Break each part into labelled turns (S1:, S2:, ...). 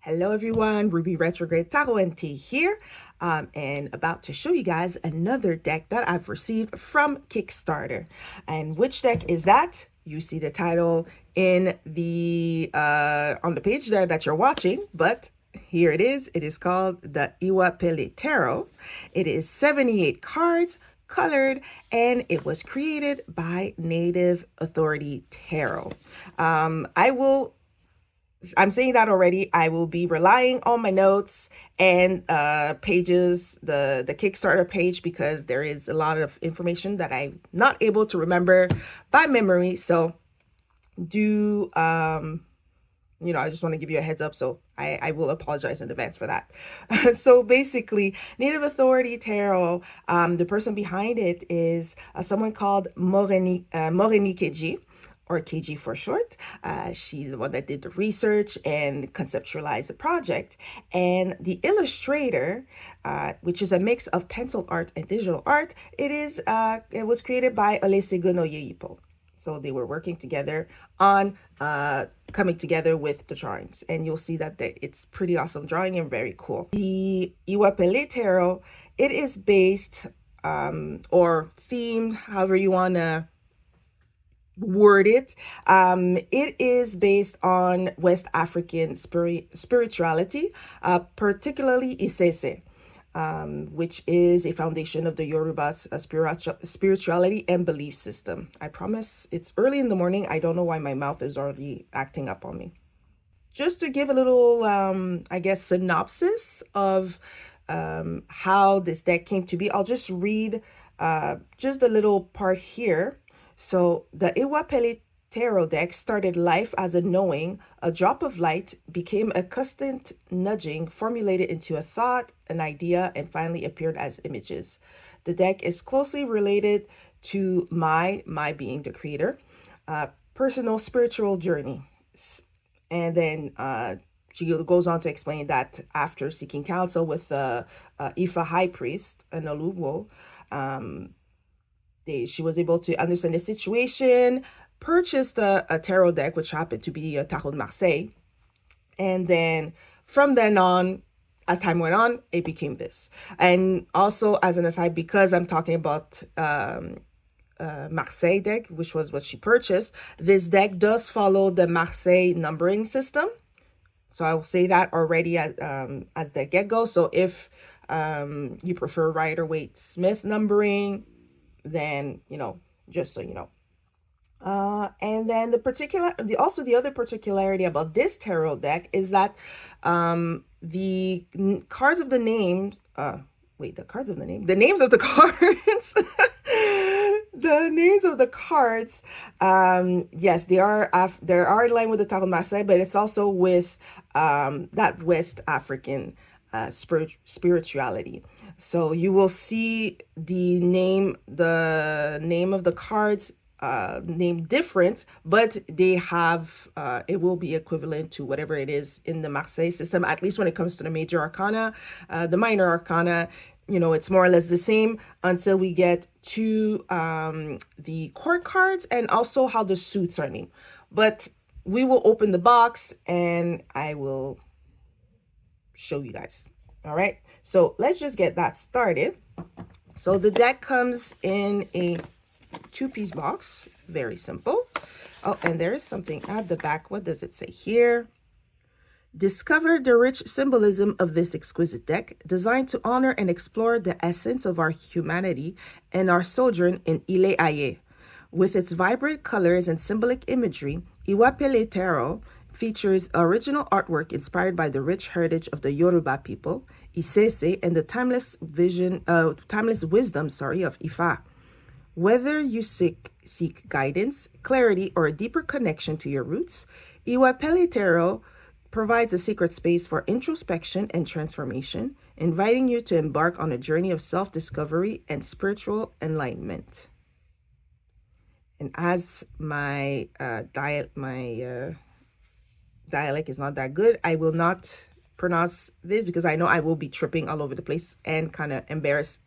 S1: Hello everyone, Ruby Retrograde Tarot and Tea here, and about to show you guys another deck that I've received from Kickstarter. And which deck is that? You see the title in the on the page there that you're watching, but here it is. It is called the Ìwà Pèlé Tarot. It is 78 cards, colored, and it was created by Native Authority Tarot. I'm saying that already. I will be relying on my notes and pages, the Kickstarter page, because there is a lot of information that I'm not able to remember by memory. So I just want to give you a heads up. So I will apologize in advance for that. So basically, Native Authority Tarot, the person behind it is someone called Moreni Keji, or Keji for short. She's the one that did the research and conceptualized the project. And the illustrator, which is a mix of pencil art and digital art, it was created by Olusegun Oyeyipo. So they were working together on coming together with the drawings. And you'll see that it's pretty awesome drawing and very cool. The Ìwà Pèlé Tarot, it is based or themed, however you want to word it. It is based on West African spirituality, particularly Isese, which is a foundation of the Yorùbá spirituality and belief system. I promise it's early in the morning. I don't know why my mouth is already acting up on me. Just to give a little, synopsis of how this deck came to be, I'll just read just a little part here. So the Ìwà Pèlé Tarot deck started life as a knowing, a drop of light, became a constant nudging, formulated into a thought, an idea, and finally appeared as images. The deck is closely related to my being the creator, personal spiritual journey. And then she goes on to explain that after seeking counsel with the Ifa high priest, an Oluwo, she was able to understand the situation, purchased a tarot deck, which happened to be a Tarot de Marseille. And then from then on, as time went on, it became this. And also, as an aside, because I'm talking about Marseille deck, which was what she purchased, this deck does follow the Marseille numbering system. So I will say that already as the get-go. So if you prefer Rider-Waite-Smith numbering, then, just so you know. And then the other particularity about this tarot deck is that the names of the cards, the names of the cards, yes, they are in line with the Tarot de Marseille, but it's also with that West African spirituality. So you will see the name of the cards named different, but they have it will be equivalent to whatever it is in the Marseille system, at least when it comes to the major arcana. The minor arcana, it's more or less the same until we get to the court cards and also how the suits are named. But we will open the box and I will show you guys. All right, so let's just get that started. So the deck comes in a two-piece box, very simple. Oh, and there is something at the back. What does it say here? Discover the rich symbolism of this exquisite deck, designed to honor and explore the essence of our humanity and our sojourn in Ile Aye. With its vibrant colors and symbolic imagery, Ìwà Pèlé Tarot features original artwork inspired by the rich heritage of the Yorùbá people, Isese, and the timeless wisdom of Ifa. Whether you seek guidance, clarity, or a deeper connection to your roots, Ìwà Pèlé Tarot provides a secret space for introspection and transformation, inviting you to embark on a journey of self-discovery and spiritual enlightenment. And as my dialect is not that good, I will not pronounce this because I know I will be tripping all over the place and kind of embarrass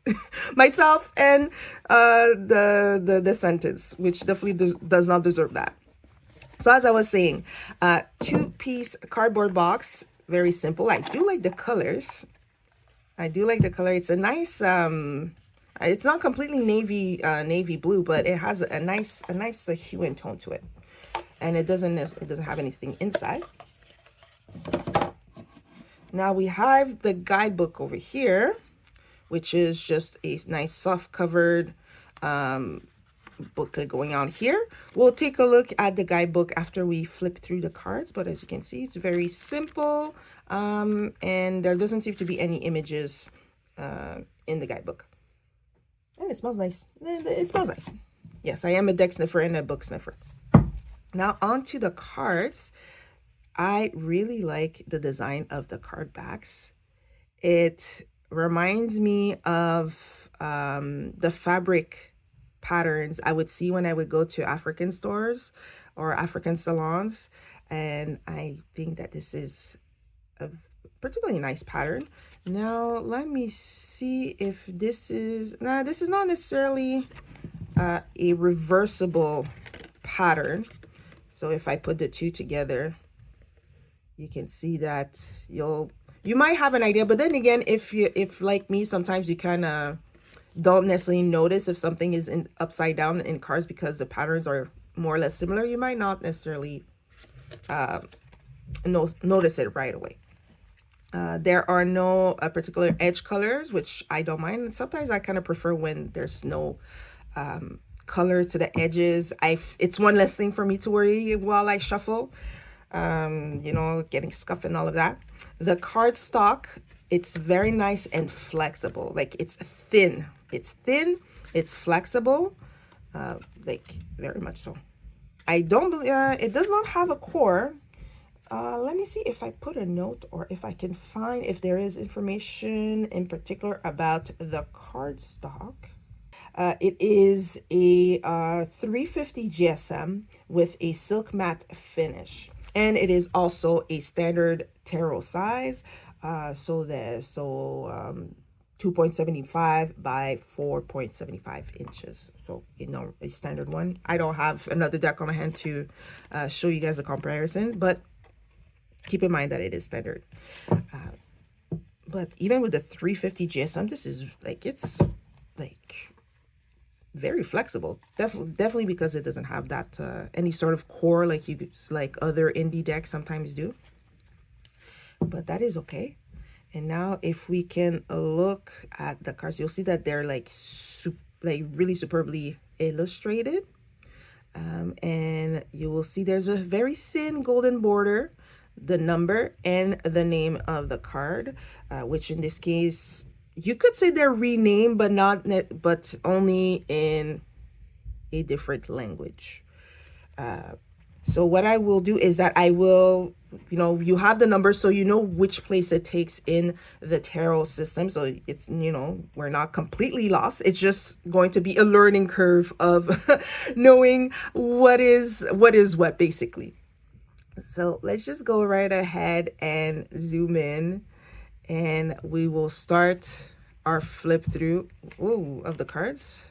S1: myself and the sentence, which definitely does not deserve that. So as I was saying, two-piece cardboard box, very simple. I do like the colors. I do like the color. It's a nice, it's not completely navy blue, but it has a nice hue and tone to it. And it doesn't have anything inside. Now we have the guidebook over here, which is just a nice soft covered booklet going on here. We'll take a look at the guidebook after we flip through the cards, but as you can see, it's very simple, and there doesn't seem to be any images in the guidebook. And it smells nice. It smells nice. Yes, I am a deck sniffer and a book sniffer. Now on to the cards. I really like the design of the card backs. It reminds me of the fabric patterns I would see when I would go to African stores or African salons, and I think that this is a particularly nice pattern. Now let me see if this is, this is not necessarily a reversible pattern. So if I put the two together, you can see that you might have an idea, but then again, if like me, sometimes you kind of don't necessarily notice if something is upside down in cards because the patterns are more or less similar. You might not necessarily notice it right away. There are no particular edge colors, which I don't mind. Sometimes I kind of prefer when there's no color to the edges. It's one less thing for me to worry while I shuffle, you know, getting scuff and all of that. The card stock, it's very nice and flexible. Like it's thin, it's flexible, like very much so. I don't believe it does not have a core. Let me see if I put a note or if I can find if there is information in particular about the cardstock. It is a 350 GSM with a silk matte finish, and it is also a standard tarot size. So 2.75 by 4.75 inches. So, you know, a standard one. I don't have another deck on my hand to show you guys a comparison, but keep in mind that it is standard. But even with the 350 GSM, this is like, it's like very flexible. Definitely because it doesn't have that any sort of core like other indie decks sometimes do. But that is okay. And now if we can look at the cards, you'll see that they're like really superbly illustrated. And you will see there's a very thin golden border, the number and the name of the card, which in this case, you could say they're renamed, but only in a different language. So what I will do is that I will, you know, you have the number so you know which place it takes in the tarot system. So it's, you know, we're not completely lost. It's just going to be a learning curve of knowing what is what basically. So let's just go right ahead and zoom in, and we will start our flip through of the cards.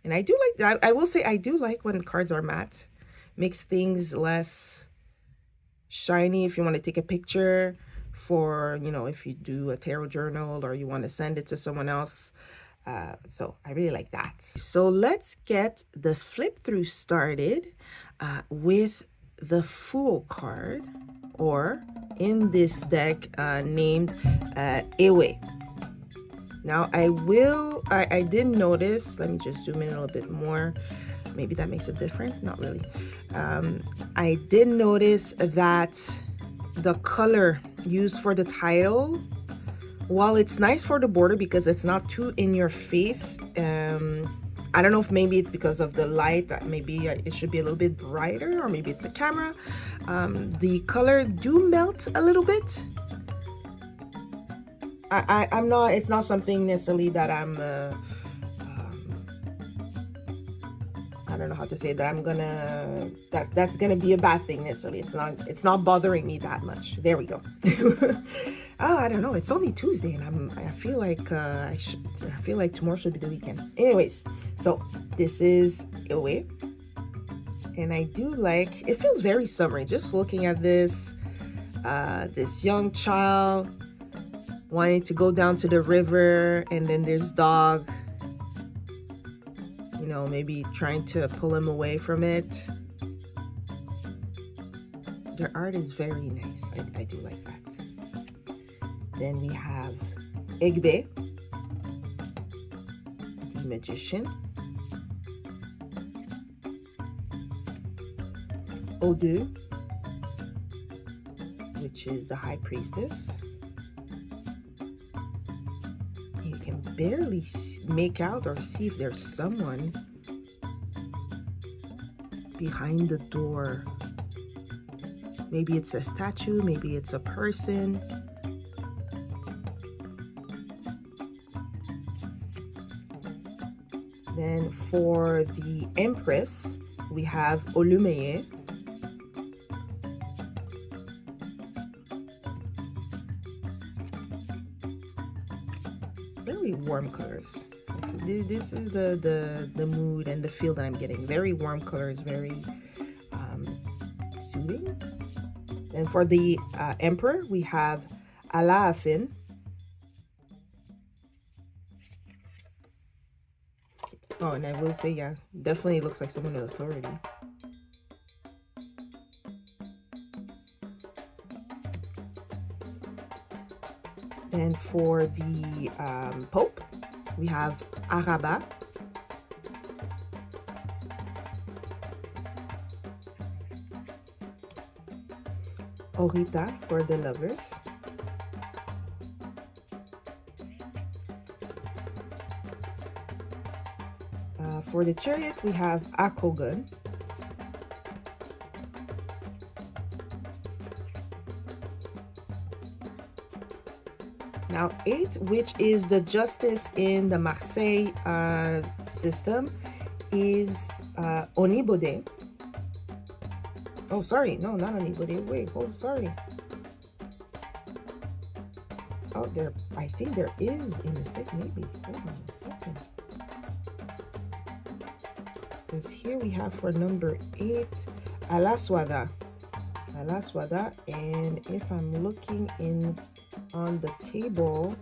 S1: And I do like, I will say I do like when cards are matte. Makes things less shiny if you want to take a picture for, you know, if you do a tarot journal or you want to send it to someone else. So I really like that. So let's get the flip through started with the Fool card, or in this deck named Ewe. Now I did notice, let me just zoom in a little bit more. Maybe that makes it different. Not really. I did notice that the color used for the title, while it's nice for the border because it's not too in your face, I don't know if maybe it's because of the light, that maybe it should be a little bit brighter, or maybe it's the camera. The color do melt a little bit. I'm not, it's not something necessarily that I'm I don't know how to say that I'm gonna, that's gonna be a bad thing necessarily. It's not bothering me that much. There we go. Oh, I don't know, it's only Tuesday and I feel like I feel like tomorrow should be the weekend. Anyways, so this is Ewe, and I do like, it feels very summery just looking at this. this young child wanting to go down to the river, and then there's dog, you know, maybe trying to pull him away from it. Their art is very nice. I do like that. Then we have Egbe, the magician. Odu, which is the high priestess. You can barely make out or see if there's someone behind the door. Maybe it's a statue, maybe it's a person. Then for the Empress, we have Olumeye. Very warm colors. This is the mood and the feel that I'm getting. Very warm colors, very soothing. And for the Emperor, we have Alaafin. Oh, and I will say, yeah, definitely looks like someone with authority. And for the Pope, we have Araba. Orita for the Lovers. For the Chariot, we have Akogun. Now 8, which is the Justice in the Marseille system, is Onibode. Oh, sorry. No, not Onibode. Wait, oh, sorry. Oh, there. I think there is a mistake, maybe. Hold on a second. Because here we have for number 8, Alaswada. Alaswada. And if I'm looking on the table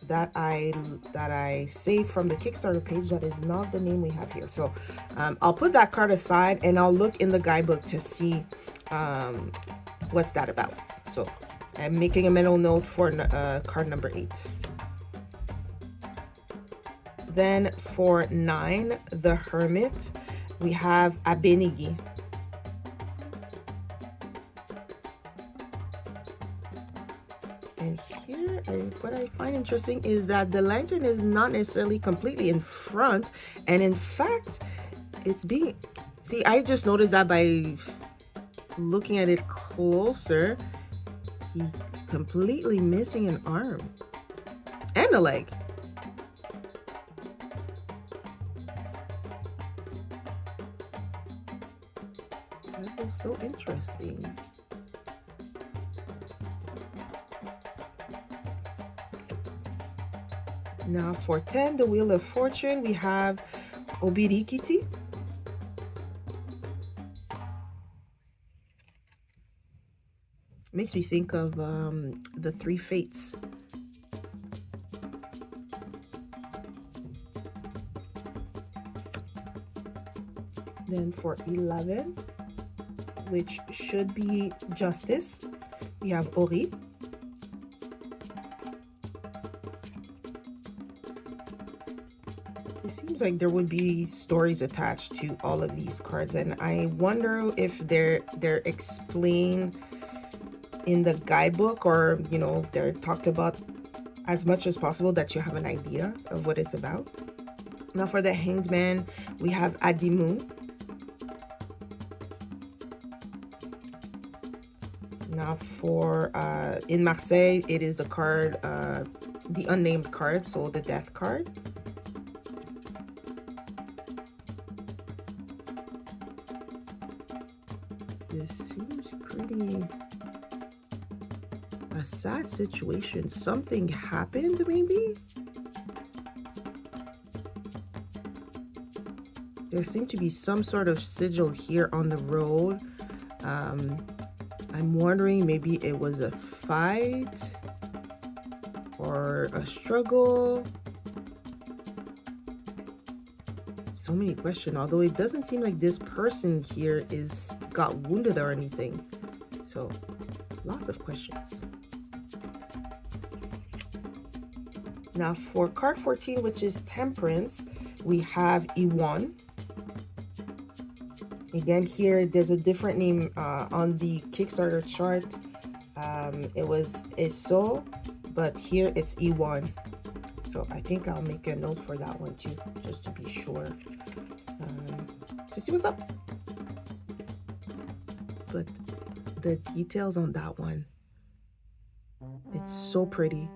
S1: that I saved from the Kickstarter page, that is not the name we have here. So I'll put that card aside and I'll look in the guidebook to see what's that about. So I'm making a mental note for card number 8. Then for 9, the Hermit, we have Abenigi. And here, what I find interesting is that the lantern is not necessarily completely in front. And in fact, it's being... See, I just noticed that by looking at it closer, he's completely missing an arm and a leg. That is so interesting. Now for 10, the Wheel of Fortune, we have Obirikiti. Makes me think of the 3 Fates. Then for 11, which should be Justice, we have Ori. It seems like there would be stories attached to all of these cards, and I wonder if they're explained in the guidebook, or you know, they're talked about as much as possible that you have an idea of what it's about. Now for the Hanged Man, we have Adimu. Now for in Marseille, it is the card, the unnamed card, so the Death card. This seems pretty a sad situation. Something happened, maybe? There seemed to be some sort of sigil here on the road. I'm wondering maybe it was a fight or a struggle. So many questions, although it doesn't seem like this person here got wounded or anything. So lots of questions. Now for card 14, which is Temperance, we have Iwan. Again, here there's a different name on the Kickstarter chart. It was Eso, but here it's Iwan. So I think I'll make a note for that one too, just to be sure, to see what's up. But the details on that one, it's so pretty.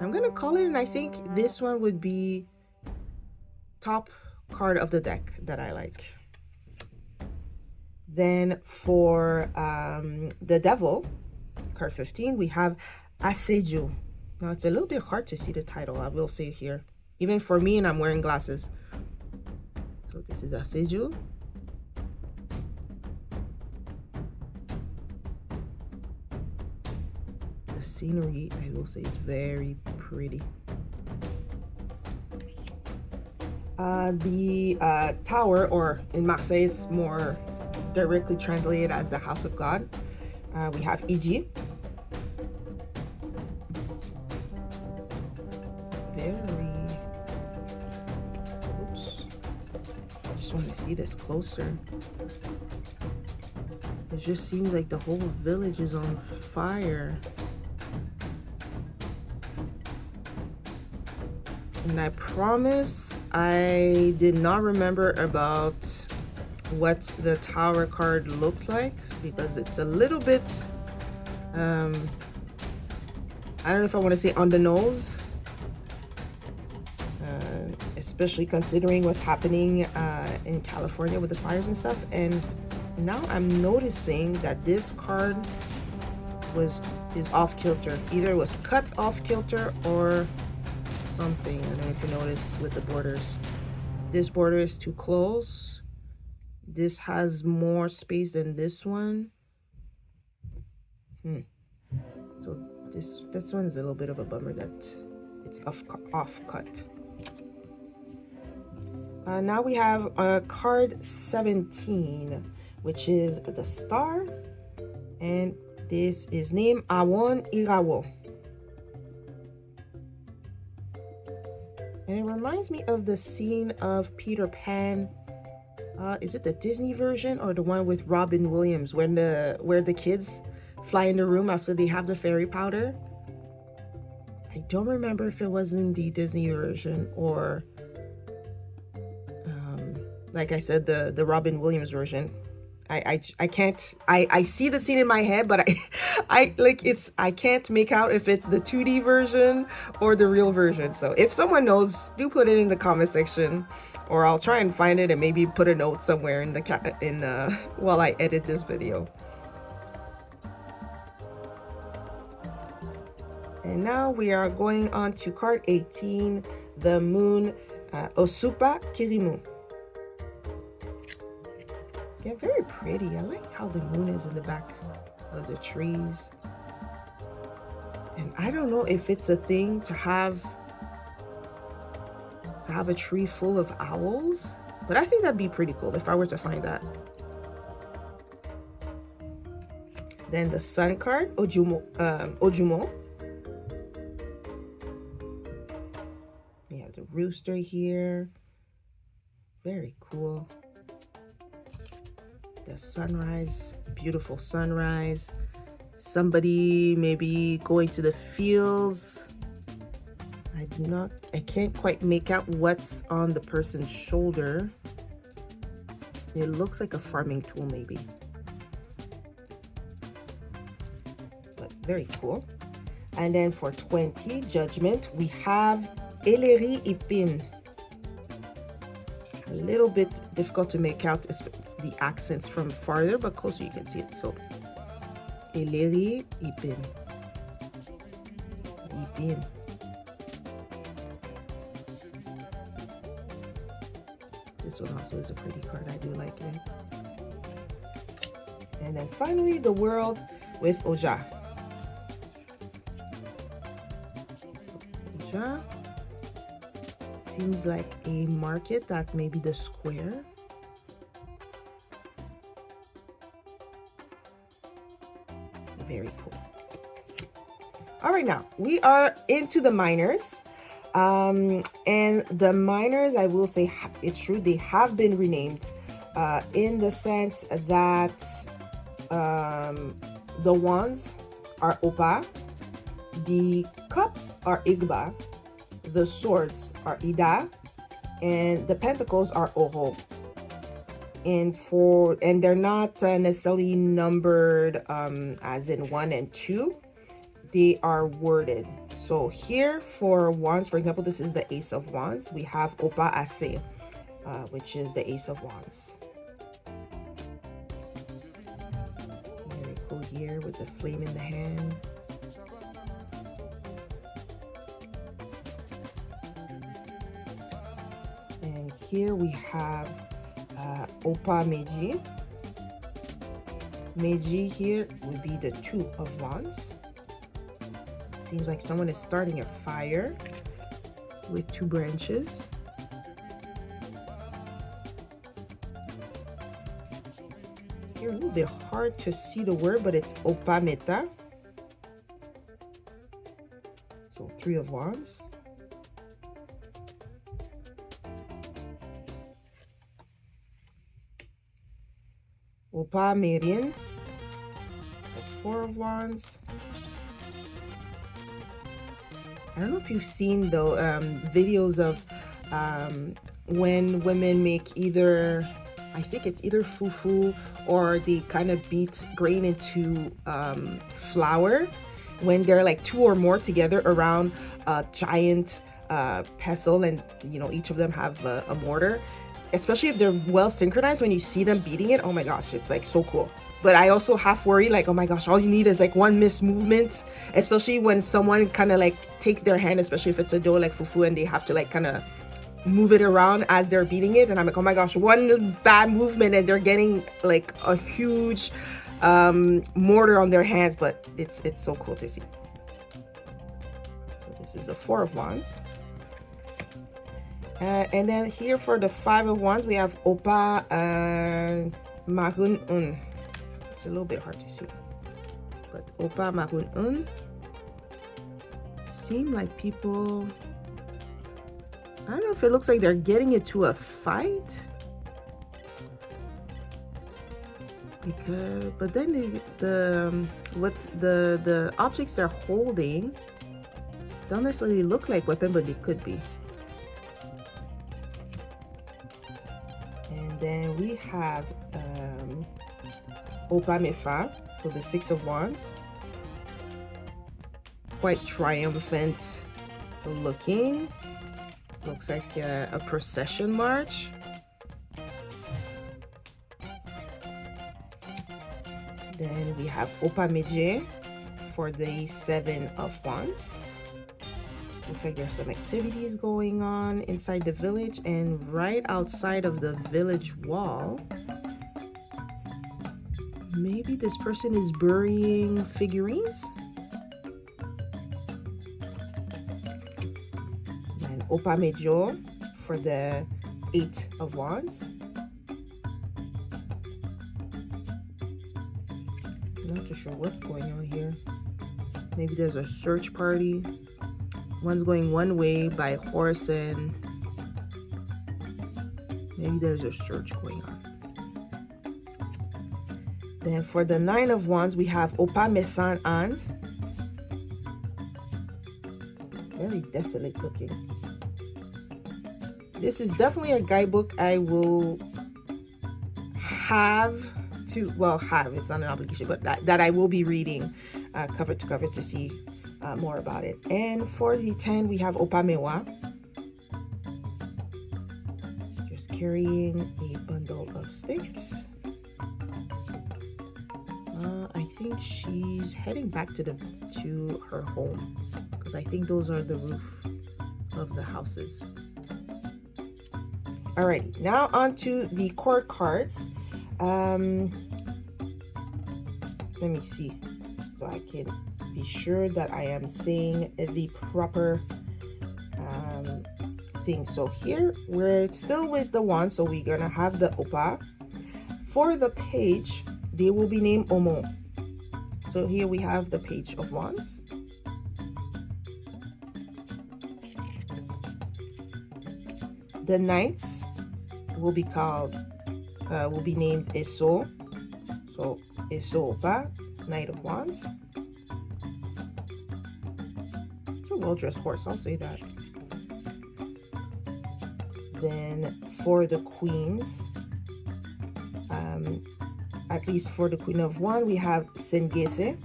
S1: I'm gonna call it, and I think this one would be top card of the deck that I like. Then for the Devil, card 15, we have Assedio. Now it's a little bit hard to see the title, I will say here, even for me, and I'm wearing glasses. So this is Assedio. The scenery, I will say, is very pretty. The tower, or in Marseille, it's more directly translated as the House of God. We have Iji. Oops. I just want to see this closer. It just seems like the whole village is on fire. And I promise I did not remember about what the tower card looked like, because it's a little bit, I don't know if I want to say on the nose, especially considering what's happening in California with the fires and stuff. And now I'm noticing that this card is off kilter. Either it was cut off kilter or something. I don't know if you notice with the borders. This border is too close. This has more space than this one. So this one is a little bit of a bummer that it's off cut. Now we have card 17, which is the Star, and this is named Awon Irawo. And it reminds me of the scene of Peter Pan. Is it the Disney version or the one with Robin Williams, where the kids fly in the room after they have the fairy powder? I don't remember if it was in the Disney version or, like I said, the Robin Williams version. I can't. I see the scene in my head, but I can't make out if it's the 2D version or the real version. So if someone knows, do put it in the comment section, or I'll try and find it and maybe put a note somewhere in the while I edit this video. And now we are going on to card 18, the Moon, Osupa Kirimu. Yeah, very pretty. I like how the moon is in the back of the trees. And I don't know if it's a thing to have a tree full of owls, but I think that'd be pretty cool if I were to find that. Then the Sun card, Ojumo. We have the rooster here. Very cool. The sunrise, beautiful sunrise. Somebody maybe going to the fields. I can't quite make out what's on the person's shoulder. It looks like a farming tool maybe. But very cool. And then for 20, Judgment, we have Eleri Ipin. A little bit difficult to make out the accents from farther, but closer you can see it. So Eleri Ipin. Ipin. This one also is a pretty card. I do like it. And then finally, the world with Oja. Oja seems like a market, that may be the square. Very cool. All right, now we are into the minors. And the minors, I will say it's true, they have been renamed in the sense that the wands are Opa, the cups are Igba, the swords are Ida, and the pentacles are Oho. And they're not necessarily numbered as in 1 and 2. They are worded. So here for wands, for example, this is the Ace of Wands. We have Opa Ase, which is the Ace of Wands. Very cool here with the flame in the hand. And here we have Opa Meiji. Meiji here would be the 2 of Wands. Seems like someone is starting a fire with 2 branches. Here a little bit hard to see the word, but it's Opa Meta. So 3 of Wands. Opa Marian. So 4 of Wands. I don't know if you've seen the videos of when women make either, I think it's either fufu or they kind of beat grain into flour when they're like 2 or more together around a giant pestle, and you know, each of them have a mortar. Especially if they're well synchronized, when you see them beating it, oh my gosh, it's like so cool. But I also half worry, like, oh my gosh, all you need is like one missed movement, especially when someone kind of like takes their hand, especially if it's a dough like fufu, and they have to like kind of move it around as they're beating it. And I'm like, oh my gosh, one bad movement and they're getting like a huge mortar on their hands. But it's so cool to see. So this is a 4 of Wands. And then here for the 5 of Wands, we have Opa Marun Un. It's a little bit hard to see, but Opa Marun Un seem like people, I don't know if it looks like they're getting into a fight, because but then the objects they're holding don't necessarily look like weapon, but they could be. And then we have Opa Mefa, so the 6 of Wands. Quite triumphant looking. Looks like a procession march. Then we have Opa Meje for the 7 of Wands. Looks like there's some activities going on inside the village, and right outside of the village wall, maybe this person is burying figurines. And Opa Mejo for the 8 of Wands. Not too sure what's going on here. Maybe there's a search party. One's going one way by horse, and maybe there's a search going on. Then for the 9 of Wands, we have Opa Mesan An. Very desolate looking. This is definitely a guidebook I will have to, well, it's not an obligation, but that I will be reading cover to cover to see more about it. And for the 10, we have Opa Mewa, just carrying a bundle of sticks. I think she's heading back to her home, because I think those are the roof of the houses. Alrighty, now on to the court cards. Let me see so I can be sure that I am saying the proper thing. So here we're still with the wand, so we're gonna have the Opa. For the page, they will be named Omo. So here we have the Page of Wands. The Knights will be called, will be named Eso. So Eso Opa, Knight of Wands. It's a well-dressed horse, I'll say that. Then for the Queens, at least for the Queen of Wands, we have Sengese.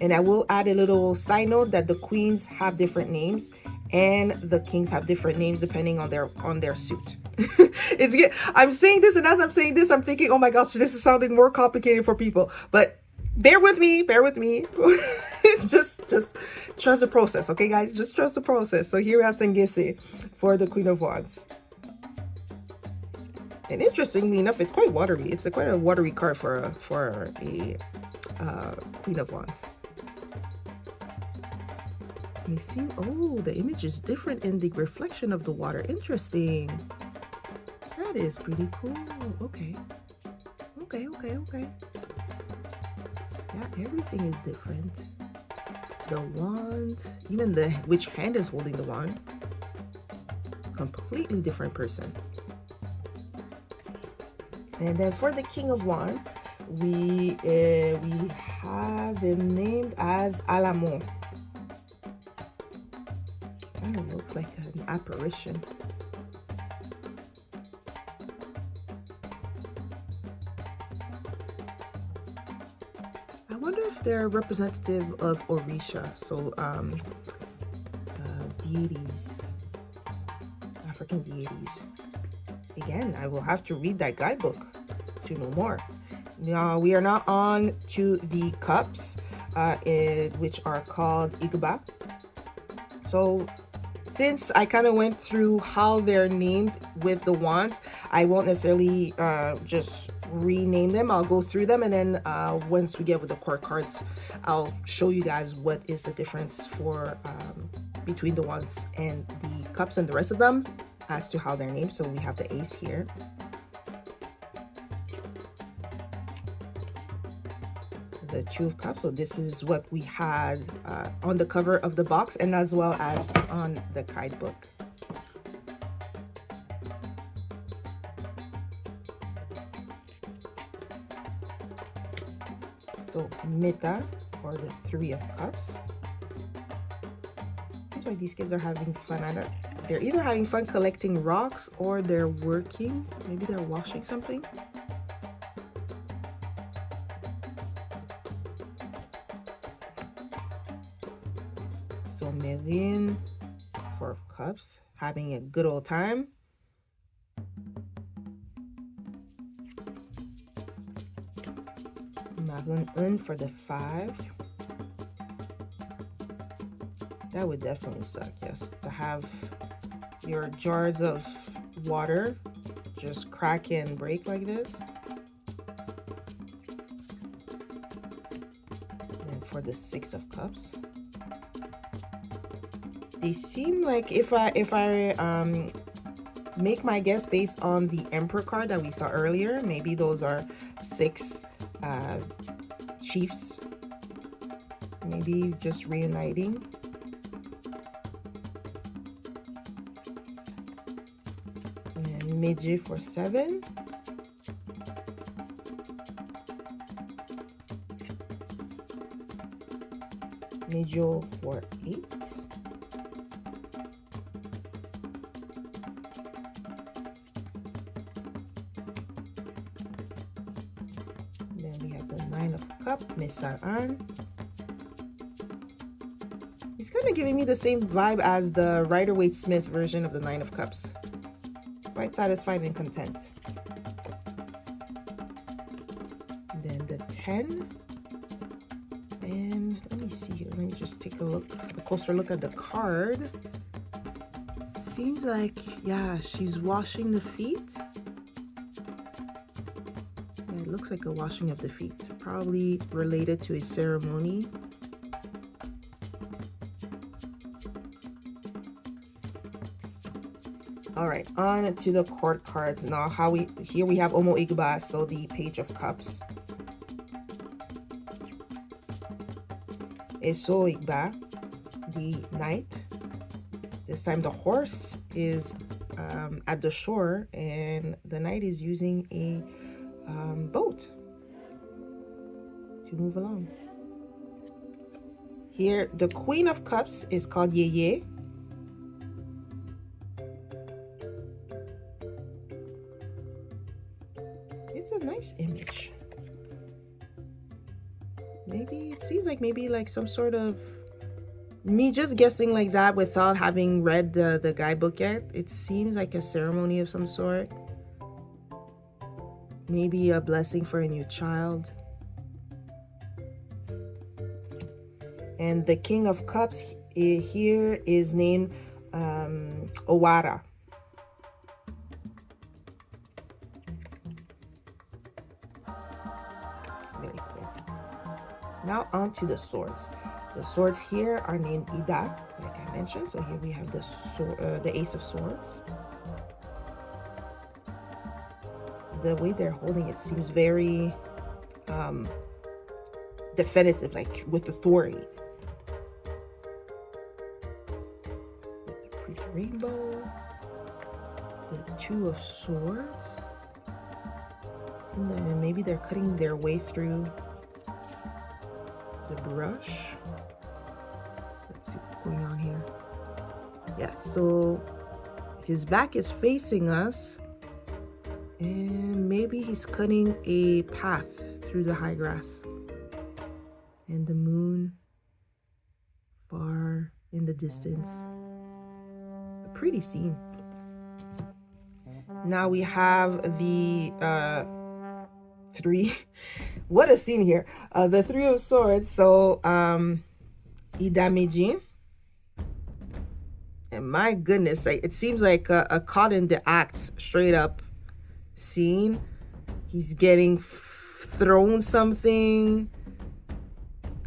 S1: And I will add a little side note that the queens have different names and the kings have different names depending on their suit. I'm saying this, and as I'm saying this, I'm thinking, oh my gosh, this is sounding more complicated for people. But bear with me. It's just trust the process, okay, guys? Just trust the process. So here we have Sengese for the Queen of Wands. And interestingly enough, it's quite watery. It's quite a watery card for a Queen of Wands. Let me see. Oh, the image is different in the reflection of the water. Interesting. That is pretty cool. Okay. Yeah, everything is different. The wand, even which hand is holding the wand. Completely different person. And then for the King of Wands, we have him named as Alamo. Kind of looks like an apparition. I wonder if they're representative of Orisa, so deities, African deities. Again, I will have to read that guidebook to know more. Now we are now on to the cups, which are called Igba. So since I kind of went through how they're named with the wands, I won't necessarily just rename them. I'll go through them, and then once we get with the court cards, I'll show you guys what is the difference for between the wands and the cups and the rest of them as to how they're named. So we have the Ace here. The Two of Cups. So this is what we had on the cover of the box and as well as on the guidebook. So Meta, or the Three of Cups. Seems like these kids are having fun. They're either having fun collecting rocks or they're working. Maybe they're washing something. So Merin, Four of Cups, having a good old time. Marun for the 5. That would definitely suck, yes, to have your jars of water just crack and break like this. And for the 6 of Cups, they seem like, if I make my guess based on the Emperor card that we saw earlier, maybe those are 6 chiefs, maybe just reuniting. And Meiji for 7. Mejo for 8. Then we have the 9 of Cups, Misaran. He's kind of giving me the same vibe as the Rider-Waite-Smith version of the 9 of Cups. Quite satisfied and content. And then the 10. And let me see here. Let me just take a closer look at the card. Seems like Yeah, she's washing the feet. Yeah, it looks like a washing of the feet, probably related to a ceremony. All right, on to the court cards now. Here we have Omo Igba, so the Page of Cups. Eso Igba, the Knight. This time the horse is at the shore and the Knight is using a boat to move along. Here, the Queen of Cups is called Yeye. It's a nice image. Maybe it seems like maybe some sort of, me just guessing like that without having read the guidebook yet. It seems like a ceremony of some sort. Maybe a blessing for a new child. And the King of Cups here is named Owara. Very cool. Now on to the swords. The swords here are named Ida, like I mentioned. So here we have the Ace of Swords. So the way they're holding it seems very definitive, like with authority. The pretty rainbow. The Two of Swords. So then maybe they're cutting their way through the brush. Let's see what's going on here. Yeah, so his back is facing us and maybe he's cutting a path through the high grass and the moon far in the distance. A pretty scene. Now we have the three, what a scene here. The Three of Swords. So Idameji, and my goodness, it seems like a caught in the act straight up scene. He's getting thrown something.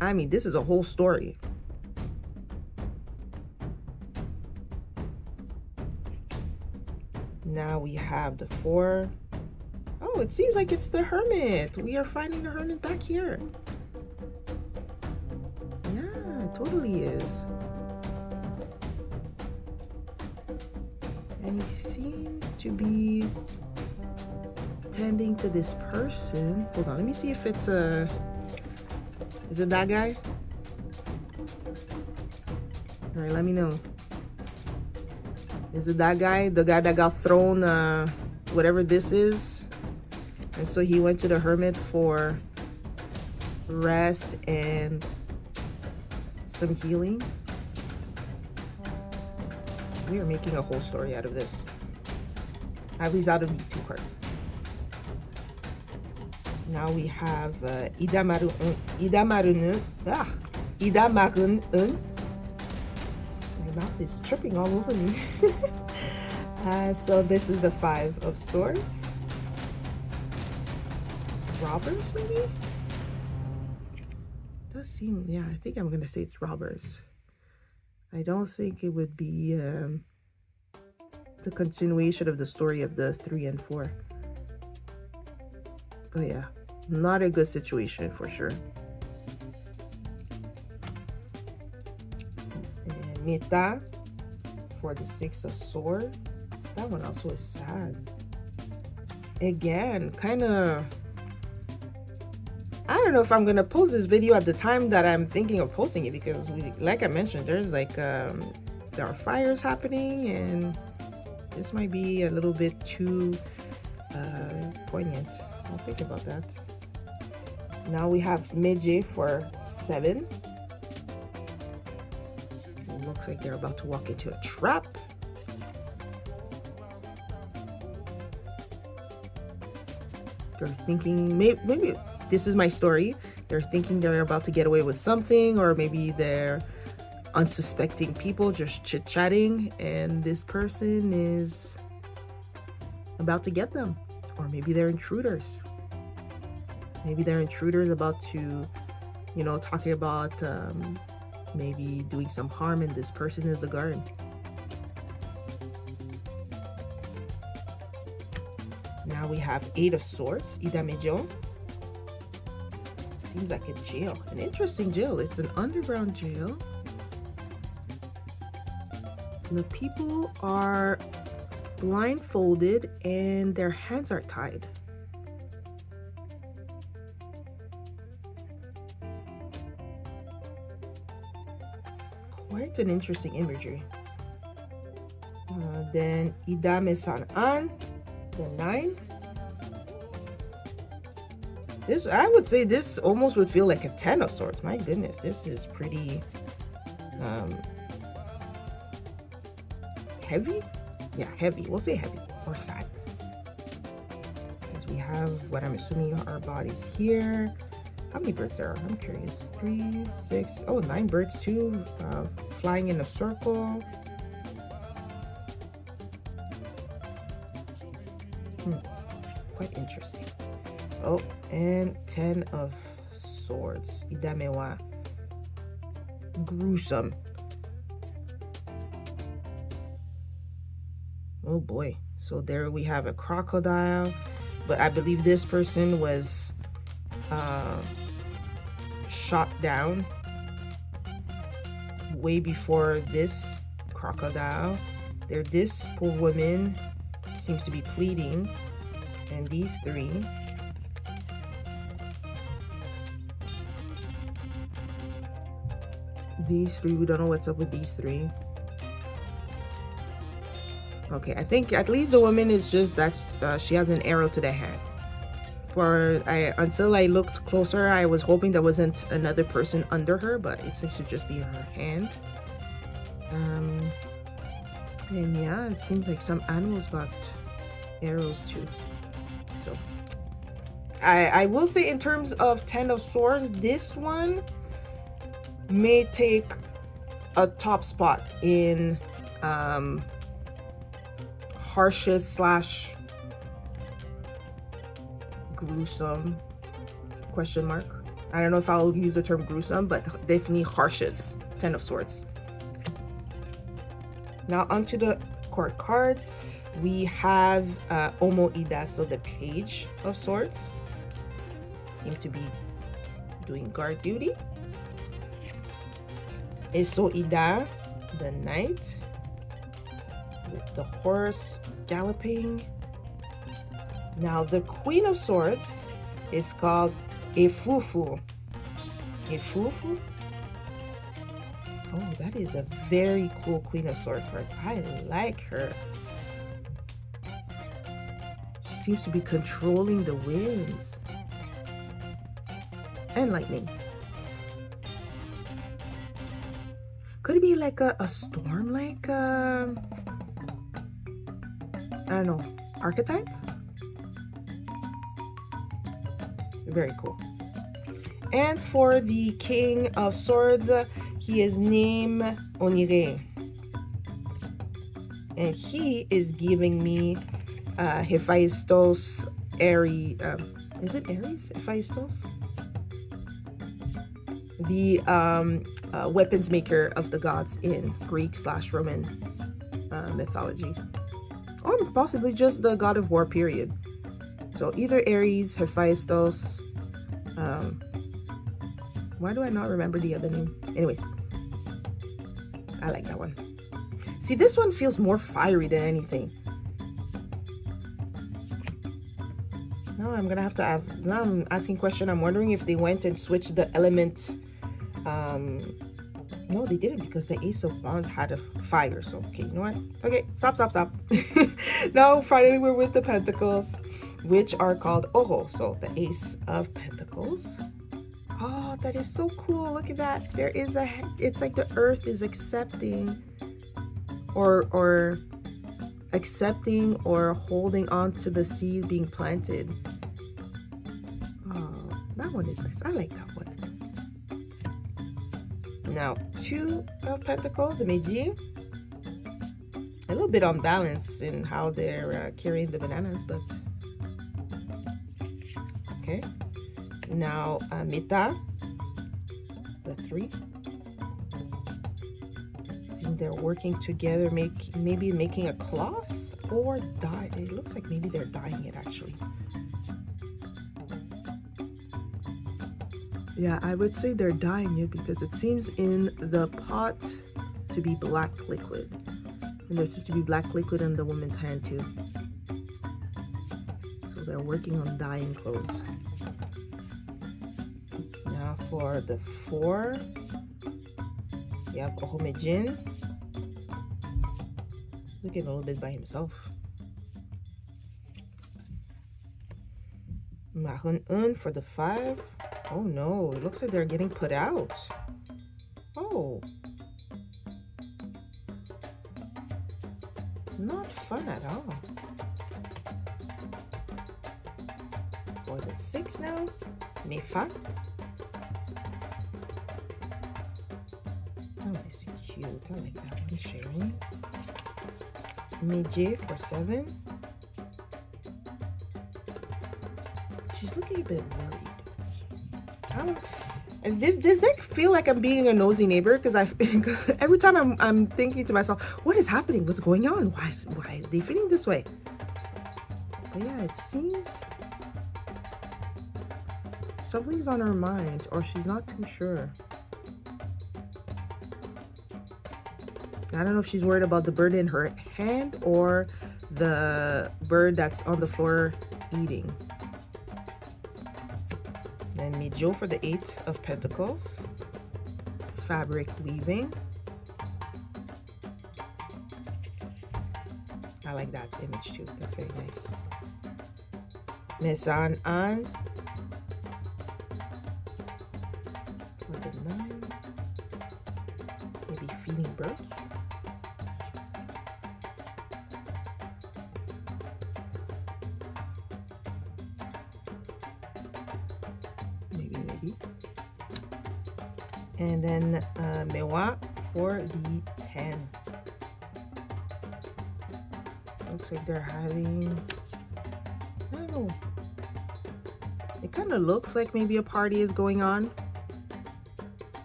S1: I mean, this is a whole story. Now we have the Four. Oh, it seems like it's the Hermit. We are finding the Hermit back here. Yeah, it totally is. And he seems to be tending to this person. Hold on, let me see if it's is it that guy? All right, let me know. Is it that guy? The guy that got thrown, whatever this is? And so he went to the Hermit for rest and some healing. We are making a whole story out of this. At least out of these two cards. Now we have Idamarun. My mouth is tripping all over me. So this is the Five of Swords. Robbers, maybe? Does seem, yeah, I think I'm gonna say it's robbers. I don't think it would be the continuation of the story of the 3 and 4. But yeah, not a good situation for sure. And Meta for the 6 of Swords. That one also is sad. Again, kind of, I don't know if I'm gonna post this video at the time that I'm thinking of posting it, because like I mentioned, there's like there are fires happening and this might be a little bit too poignant. I'll think about that. Now we have Meiji for 7. It looks like they're about to walk into a trap. They're thinking, maybe this is my story. They're thinking they're about to get away with something, or maybe they're unsuspecting people just chit-chatting, and this person is about to get them. Or maybe they're intruders. Maybe they're intruders about to, you know, talking about maybe doing some harm, and this person is a guard. Now we have Eight of Swords, Ida Medio. Seems like a jail, an interesting jail. It's an underground jail. The people are blindfolded and their hands are tied. Quite an interesting imagery. Then Idame San An, the 9. This, I would say this almost would feel like a 10 of Swords. My goodness, this is pretty heavy. Yeah, heavy. We'll say heavy or sad. Because we have what I'm assuming are our bodies here. How many birds there are? I'm curious. 3, 6, oh, 9 birds too, flying in a circle. Quite interesting. Oh, and 10 of Swords. Idamewa. Gruesome. Oh boy. So there we have a crocodile. But I believe this person was shot down way before this crocodile. There, this poor woman seems to be pleading. And these 3. These 3, we don't know what's up with these 3. Okay, I think at least the woman is just that she has an arrow to the hand. Until I looked closer, I was hoping there wasn't another person under her, but it seems to just be her hand. And yeah, it seems like some animals got arrows too. So I will say, in terms of 10 of Swords, this one may take a top spot in harshest slash gruesome question mark. I don't know if I'll use the term gruesome, but definitely harshest 10 of Swords. Now onto the court cards. We have Omo Ida, so the Page of Swords. Seem to be doing guard duty. Eso Ida, the Knight, with the horse galloping. Now the Queen of Swords is called Efufu. Efufu? Oh, that is a very cool Queen of Swords card. I like her. She seems to be controlling the winds and lightning. Could it be like a storm, like I don't know, archetype? Very cool. And for the King of Swords, he is named Onire. And he is giving me Hephaistos Aries. Is it Aries? Hephaistos? The weapons maker of the gods in Greek / Roman mythology. Or possibly just the god of war, period. So either Aries, Hephaistos. Why do I not remember the other name? Anyways, I like that one. See, this one feels more fiery than anything. Now I'm gonna have to have. Now I'm asking question. I'm wondering if they went and switched the element. No, they didn't, because the Ace of Wands had a fire. So okay, you know what? Okay, stop. Now finally we're with the Pentacles, which are called Oho. So the Ace of Pentacles. Oh, that is so cool. Look at that. There is a, it's like the earth is accepting or accepting or holding on to the seed being planted. Oh, that one is nice. I like that one. Now 2 of Pentacles, the Meiji. A little bit unbalanced in how they're carrying the bananas, but okay. Now Mita, the 3. I think they're working together, maybe making a cloth or dye. It looks like maybe they're dyeing it actually. Yeah, I would say they're dyeing it because it seems in the pot to be black liquid. And there seems to be black liquid in the woman's hand too. So they're working on dyeing clothes. Now for the 4, we have Ohomejin. Looking a little bit by himself. Mahun for the 5. Oh no, it looks like they're getting put out. Oh. Not fun at all. For the 6 now, Mefa. Oh, it's cute. I like that. I'm sharing. Meiji for 7. She's looking a bit worried. Does that feel like I'm being a nosy neighbor? Because every time I'm thinking to myself, what is happening? What's going on? Why are they feeling this way? But yeah, it seems something's on her mind, or she's not too sure. I don't know if she's worried about the bird in her hand or the bird that's on the floor eating. Then Mijo for the 8 of Pentacles. Fabric weaving. I like that image too. That's very nice. Mesan An for the 9. Maybe feeding birds. Maybe. And then Mewa for the 10. Looks like they're having, I don't know. It kind of looks like maybe a party is going on,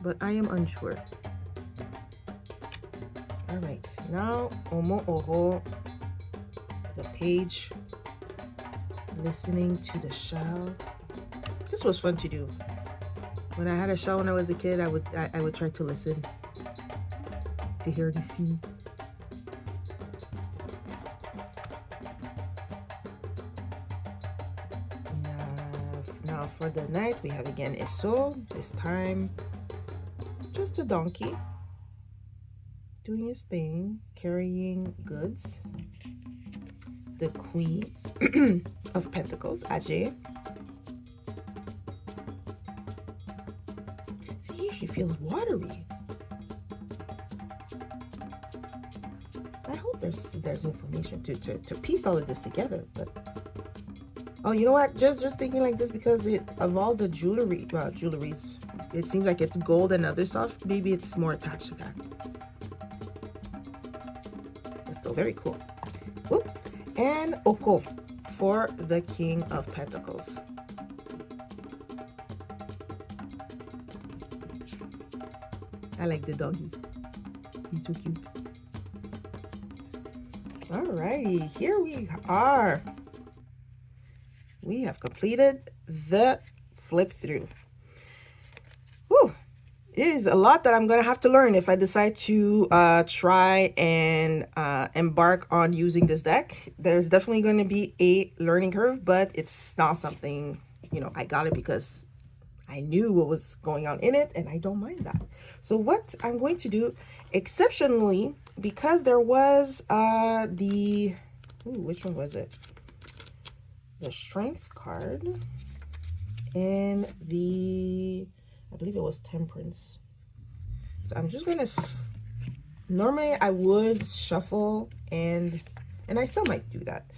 S1: but I am unsure. All right, now Omo Oho, the page, listening to the shell. This was fun to do. When I had a show when I was a kid, I would try to listen to hear the scene. Now for the night, we have again Eso. This time, just a donkey doing his thing, carrying goods. The Queen of Pentacles, Ajay. She feels watery. I hope there's information to piece all of this together. But oh, you know what? Just thinking like this because of all the jewelries, it seems like it's gold and other stuff. Maybe it's more attached to that. It's still very cool. Whoop. And Oko for the King of Pentacles. I like the doggy. He's so cute. Alrighty, here we are. We have completed the flip through. Whew. It is a lot that I'm gonna have to learn if I decide to try and embark on using this deck. There's definitely going to be a learning curve, but it's not something, I got it because I knew what was going on in it, and I don't mind that. So what I'm going to do, exceptionally, because there was which one was it? The Strength card and I believe it was Temperance. So I'm just gonna, normally I would shuffle and I still might do that.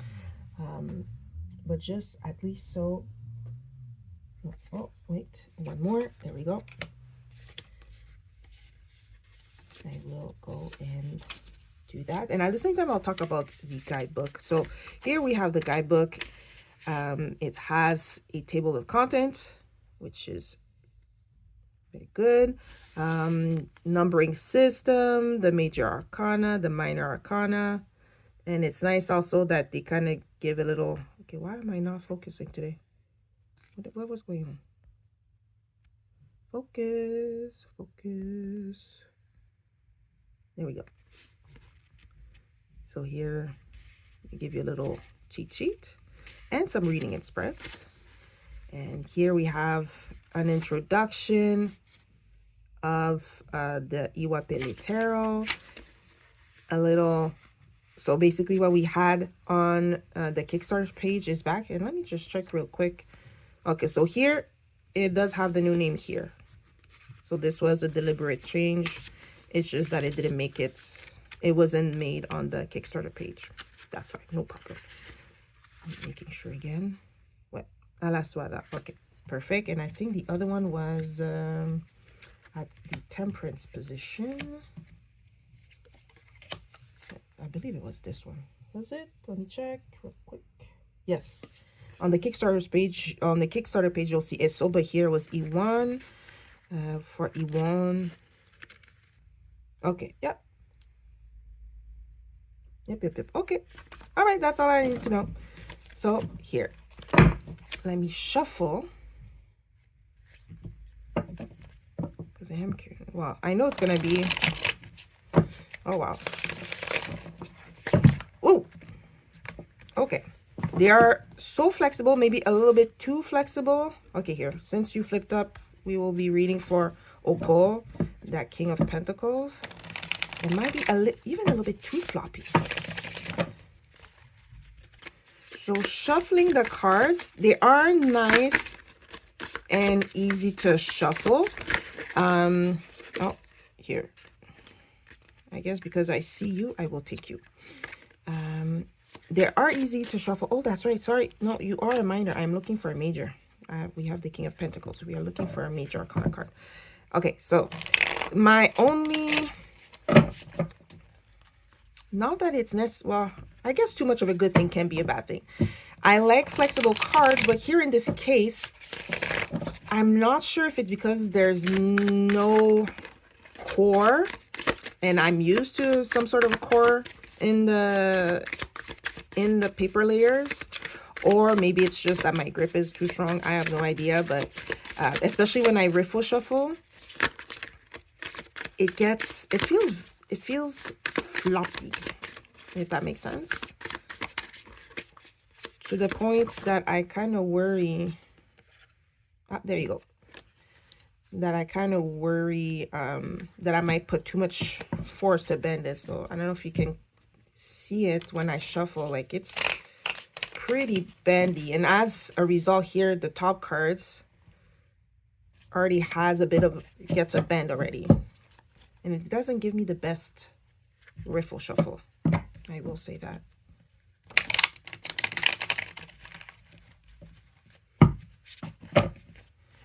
S1: But just at least so, oh, wait, one more, there we go. I will go and do that. And at the same time, I'll talk about the guidebook. So here we have the guidebook. It has a table of content, which is very good. Numbering system, the major arcana, the minor arcana. And it's nice also that they kind of give a little, okay, why am I not focusing today? What was going on? Focus, focus. There we go. So here, they give you a little cheat sheet and some reading and spreads. And here we have an introduction of the Ìwà Pèlé Tarot. A little, so basically what we had on the Kickstarter page is back. And let me just check real quick. Okay, so here, it does have the new name here. So this was a deliberate change. It's just that it didn't make it, it wasn't made on the Kickstarter page. That's fine, no problem. I'm making sure again. What? A la suada. Okay, perfect. And I think the other one was at the temperance position. I believe it was this one. Was it? Let me check real quick. Yes. On the Kickstarter page, you'll see Eso, but here was E1 for E1. Okay, yep. Yep. Okay. All right, that's all I need to know. So here, let me shuffle. Because I am curious. Well, I know it's going to be, oh, wow. Ooh. Okay. They are so flexible, maybe a little bit too flexible. Okay, here, since you flipped up, we will be reading for Oko, that King of Pentacles. It might be even a little bit too floppy. So shuffling the cards, they are nice and easy to shuffle. Oh, here. I guess because I see you, I will take you. They are easy to shuffle. Oh, that's right. Sorry. No, you are a minor. I'm looking for a major. We have the King of Pentacles. We are looking for a major arcana card. Okay, so my only... Not that it's necessary. Well, I guess too much of a good thing can be a bad thing. I like flexible cards, but here in this case, I'm not sure if it's because there's no core, and I'm used to some sort of a core in the paper layers, or maybe it's just that my grip is too strong. I have no idea, but especially when I riffle shuffle, it feels floppy, if that makes sense, to the point that I kind of worry. There you go. That I kind of worry that I might put too much force to bend it. So I don't know if you can see it when I shuffle. Like, it's pretty bendy, and as a result here, the top cards already has a bit of, gets a bend already, and it doesn't give me the best riffle shuffle. I will say that.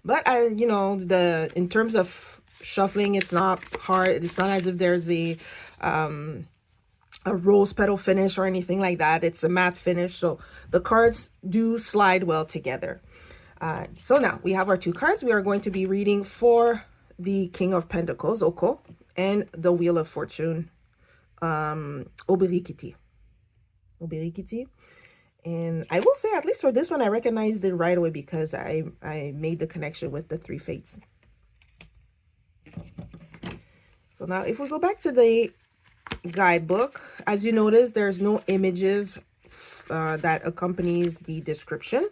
S1: But you know, in terms of shuffling, it's not hard. It's not as if there's a rose petal finish or anything like that. It's a matte finish, so the cards do slide well together. So now we have our two cards. We are going to be reading for the King of Pentacles, Oko, and the Wheel of Fortune, Obirikiti. And I will say, at least for this one, I recognized it right away because I made the connection with the three fates. So now if we go back to the guidebook, as you notice, there's no images that accompanies the description.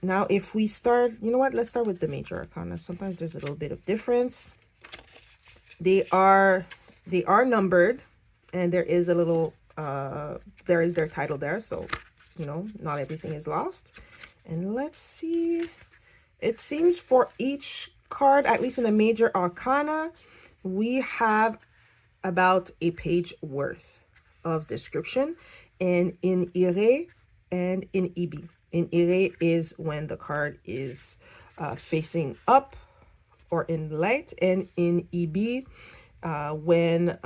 S1: Now if we start, you know what, let's start with the major arcana. Sometimes there's a little bit of difference. They are numbered, and there is a little there is their title there, so you know, not everything is lost. And let's see, it seems for each card, at least in the major arcana, we have about a page worth of description, and in Ire and in Ibi. In Ire is when the card is facing up or in light, and in Ibi when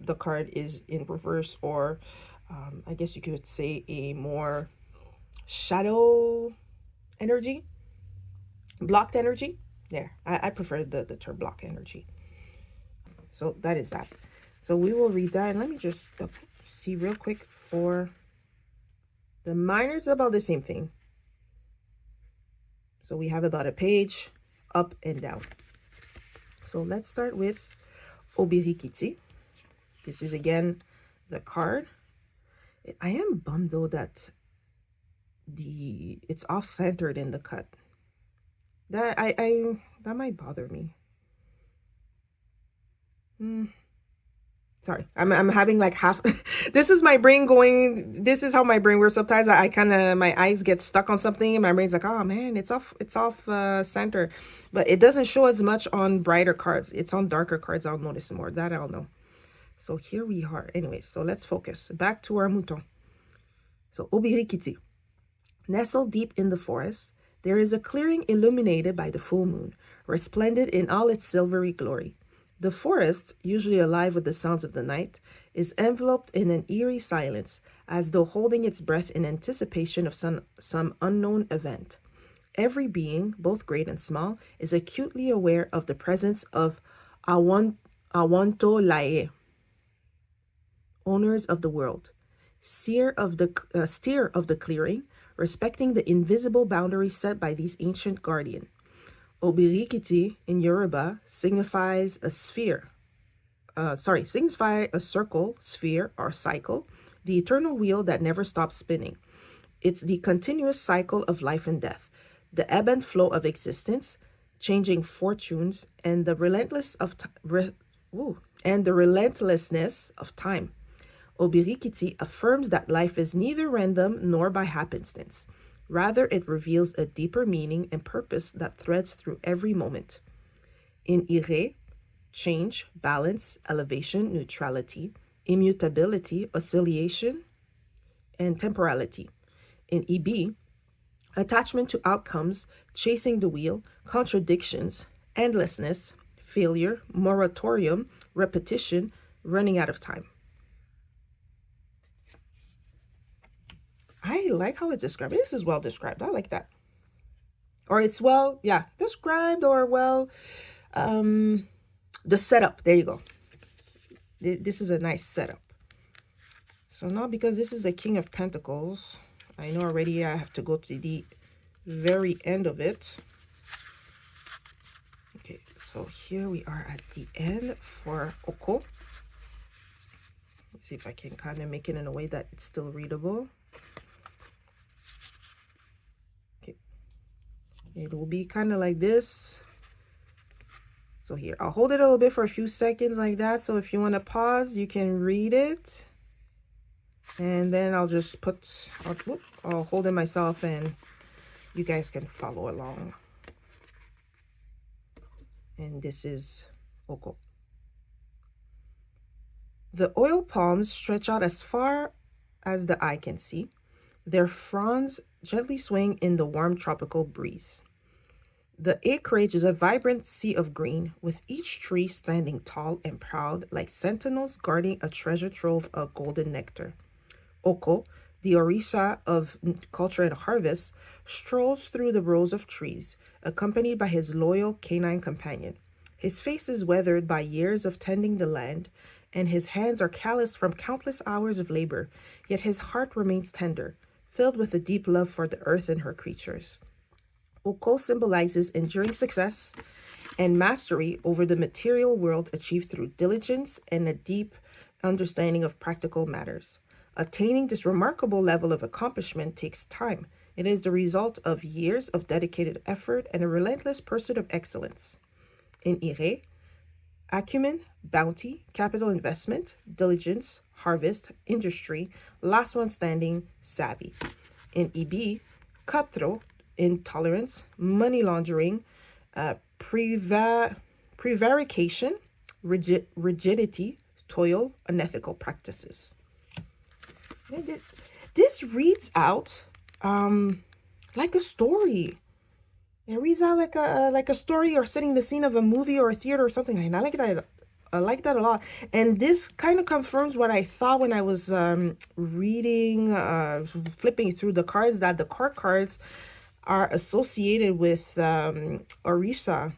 S1: the card is in reverse, or I guess you could say a more shadow energy, blocked energy. There, I prefer the term block energy. So that is that. So we will read that, and let me just see real quick for the minors, about the same thing. So we have about a page up and down. So let's start with Obirikiti. This is again the card. I am bummed though that it's off-centered in the cut. That that might bother me. Sorry, I'm having like half. This is my brain going. This is how my brain works. Sometimes I kind of, my eyes get stuck on something, and my brain's like, oh man, it's off center. But it doesn't show as much on brighter cards. It's on darker cards. I'll notice more. That I'll know. So here we are. Anyway, so let's focus. Back to our mouton. So Obirikiti. Nestled deep in the forest, there is a clearing illuminated by the full moon, resplendent in all its silvery glory. The forest, usually alive with the sounds of the night, is enveloped in an eerie silence, as though holding its breath in anticipation of some unknown event. Every being, both great and small, is acutely aware of the presence of Awanto Lae, owners of the world, steer of the clearing, respecting the invisible boundary set by these ancient guardians. Obirikiti in Yorùbá signifies a circle, sphere, or cycle, the eternal wheel that never stops spinning. It's the continuous cycle of life and death, the ebb and flow of existence, changing fortunes, and the relentlessness of time. Obirikiti affirms that life is neither random nor by happenstance. Rather, it reveals a deeper meaning and purpose that threads through every moment. In Ire, change, balance, elevation, neutrality, immutability, oscillation, and temporality. In Ibi, attachment to outcomes, chasing the wheel, contradictions, endlessness, failure, moratorium, repetition, running out of time. I like how it's described. This is well described. I like that. Or it's well, yeah, described, or well, the setup. There you go. This is a nice setup. So now, because this is the King of Pentacles, I know already I have to go to the very end of it. Okay, so here we are at the end for Oko. Let's see if I can kind of make it in a way that it's still readable. It will be kind of like this. So here, I'll hold it a little bit for a few seconds like that. So if you want to pause, you can read it. And then I'll just I'll hold it myself and you guys can follow along. And this is Oko. The oil palms stretch out as far as the eye can see, their fronds gently swaying in the warm tropical breeze. The acreage is a vibrant sea of green, with each tree standing tall and proud like sentinels guarding a treasure trove of golden nectar. Oko, the Orisa of culture and harvest, strolls through the rows of trees, accompanied by his loyal canine companion. His face is weathered by years of tending the land, and his hands are calloused from countless hours of labor, yet his heart remains tender, filled with a deep love for the earth and her creatures. Oko symbolizes enduring success and mastery over the material world achieved through diligence and a deep understanding of practical matters. Attaining this remarkable level of accomplishment takes time. It is the result of years of dedicated effort and a relentless pursuit of excellence. In Ire, acumen, bounty, capital investment, diligence, harvest, industry, last one standing, savvy. In Ibi, cutthroat, intolerance, money laundering, prevarication, rigidity, toil, unethical practices. This reads out like a story. It reads out like a story, or setting the scene of a movie or a theater or something. And I like that I like that a lot. And this kind of confirms what I thought when I was reading, flipping through the cards, that the cards are associated with Orisa.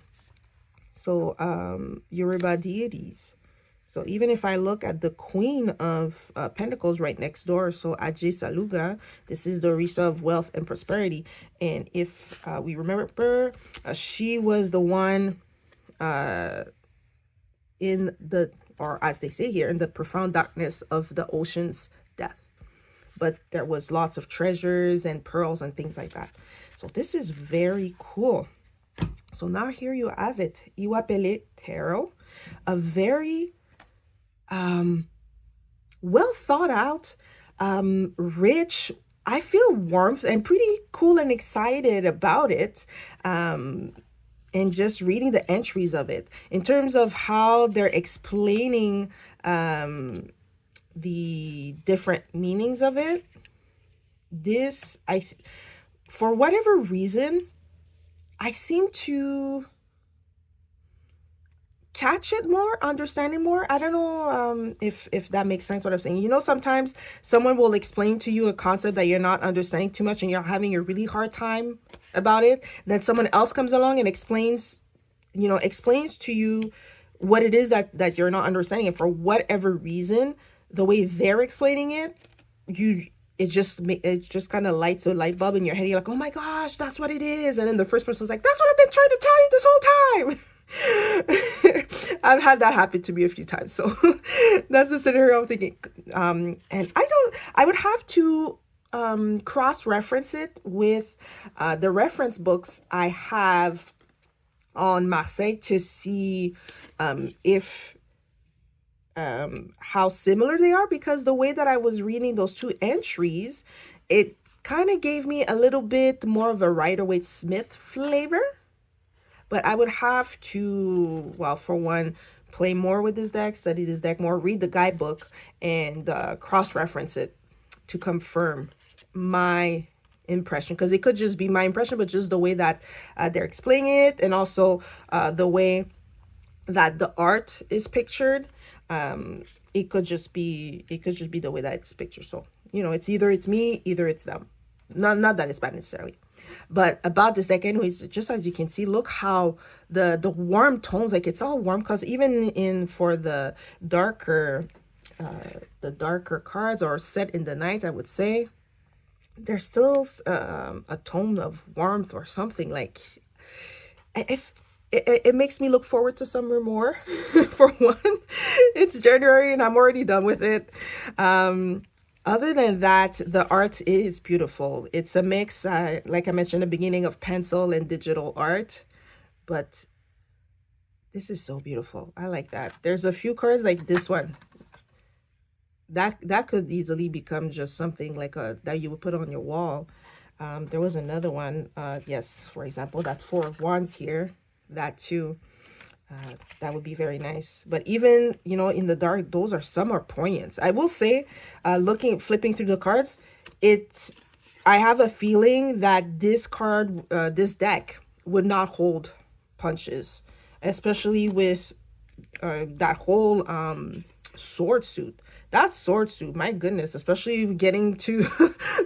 S1: So Yoruba deities. So even if I look at the Queen of Pentacles right next door, so Ajay Saluga, this is the Orisa of wealth and prosperity. And if we remember, she was the one in the, or as they say here, in the profound darkness of the ocean's depth. But there was lots of treasures and pearls and things like that. So this is very cool. So now here you have it, Ìwà Pèlé Tarot, a very well thought out, rich, I feel warmth and pretty cool and excited about it. And just reading the entries of it in terms of how they're explaining the different meanings of it. This, for whatever reason, I seem to catch it more, understand it more. I don't know if that makes sense what I'm saying. You know, sometimes someone will explain to you a concept that you're not understanding too much and you're having a really hard time about it. Then someone else comes along and explains to you what it is that you're not understanding. And for whatever reason, the way they're explaining it, it just kind of lights a light bulb in your head. You're like, oh my gosh, that's what it is. And then the first person's like, that's what I've been trying to tell you this whole time. I've had that happen to me a few times. So that's the scenario I'm thinking. And I would have to cross-reference it with the reference books I have on Marseille to see if how similar they are, because the way that I was reading those two entries, it kind of gave me a little bit more of a Rider-Waite-Smith flavor. But I would have to, well, for one, play more with this deck, study this deck more, read the guidebook, and cross-reference it to confirm my impression. Because it could just be my impression, but just the way that they're explaining it, and also the way that the art is pictured. It could just be the way that it's pictured. So, it's either it's me, either it's them. Not that it's bad necessarily. But about this deck, anyways, just as you can see, look how the warm tones, like it's all warm, because even for the darker cards, or set in the night, I would say, there's still a tone of warmth or something. Like, if it makes me look forward to summer more. For one, it's January and I'm already done with it. Other than that, the art is beautiful. It's a mix, like I mentioned in the beginning, of pencil and digital art. But this is so beautiful. I like that. There's a few cards like this one. That could easily become just something like that you would put on your wall. There was another one. Yes, for example, that Four of Wands here. That too. That would be very nice. But even, in the dark, some are poignant. I will say, flipping through the cards, I have a feeling that this deck would not hold punches, especially with that whole sword suit. That sword suit, my goodness, especially getting to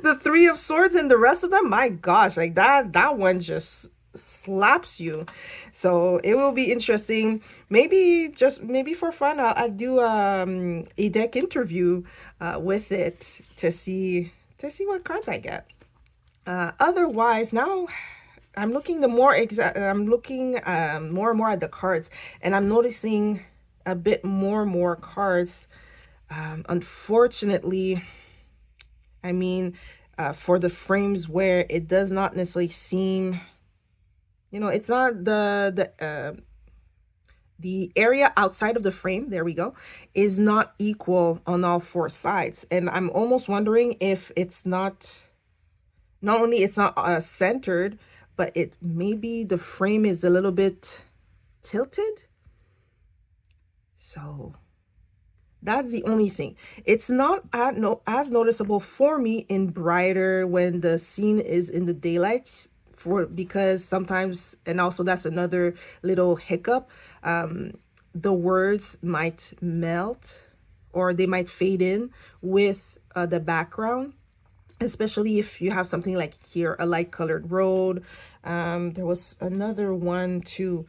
S1: the Three of Swords and the rest of them, my gosh, like that one just slaps you. So it will be interesting. Maybe for fun, I'll do a deck interview with it to see what cards I get. Otherwise, now I'm looking more and more at the cards, and I'm noticing a bit more cards. Unfortunately, I mean, for the frames where it does not necessarily seem, it's not the area outside of the frame, there we go, is not equal on all four sides. And I'm almost wondering if it's not only it's not centered, but maybe the frame is a little bit tilted. So that's the only thing. It's not as noticeable for me in brighter when the scene is in the daylight, because sometimes, and also that's another little hiccup, the words might melt or they might fade in with the background, especially if you have something like here, a light colored road. There was another one too,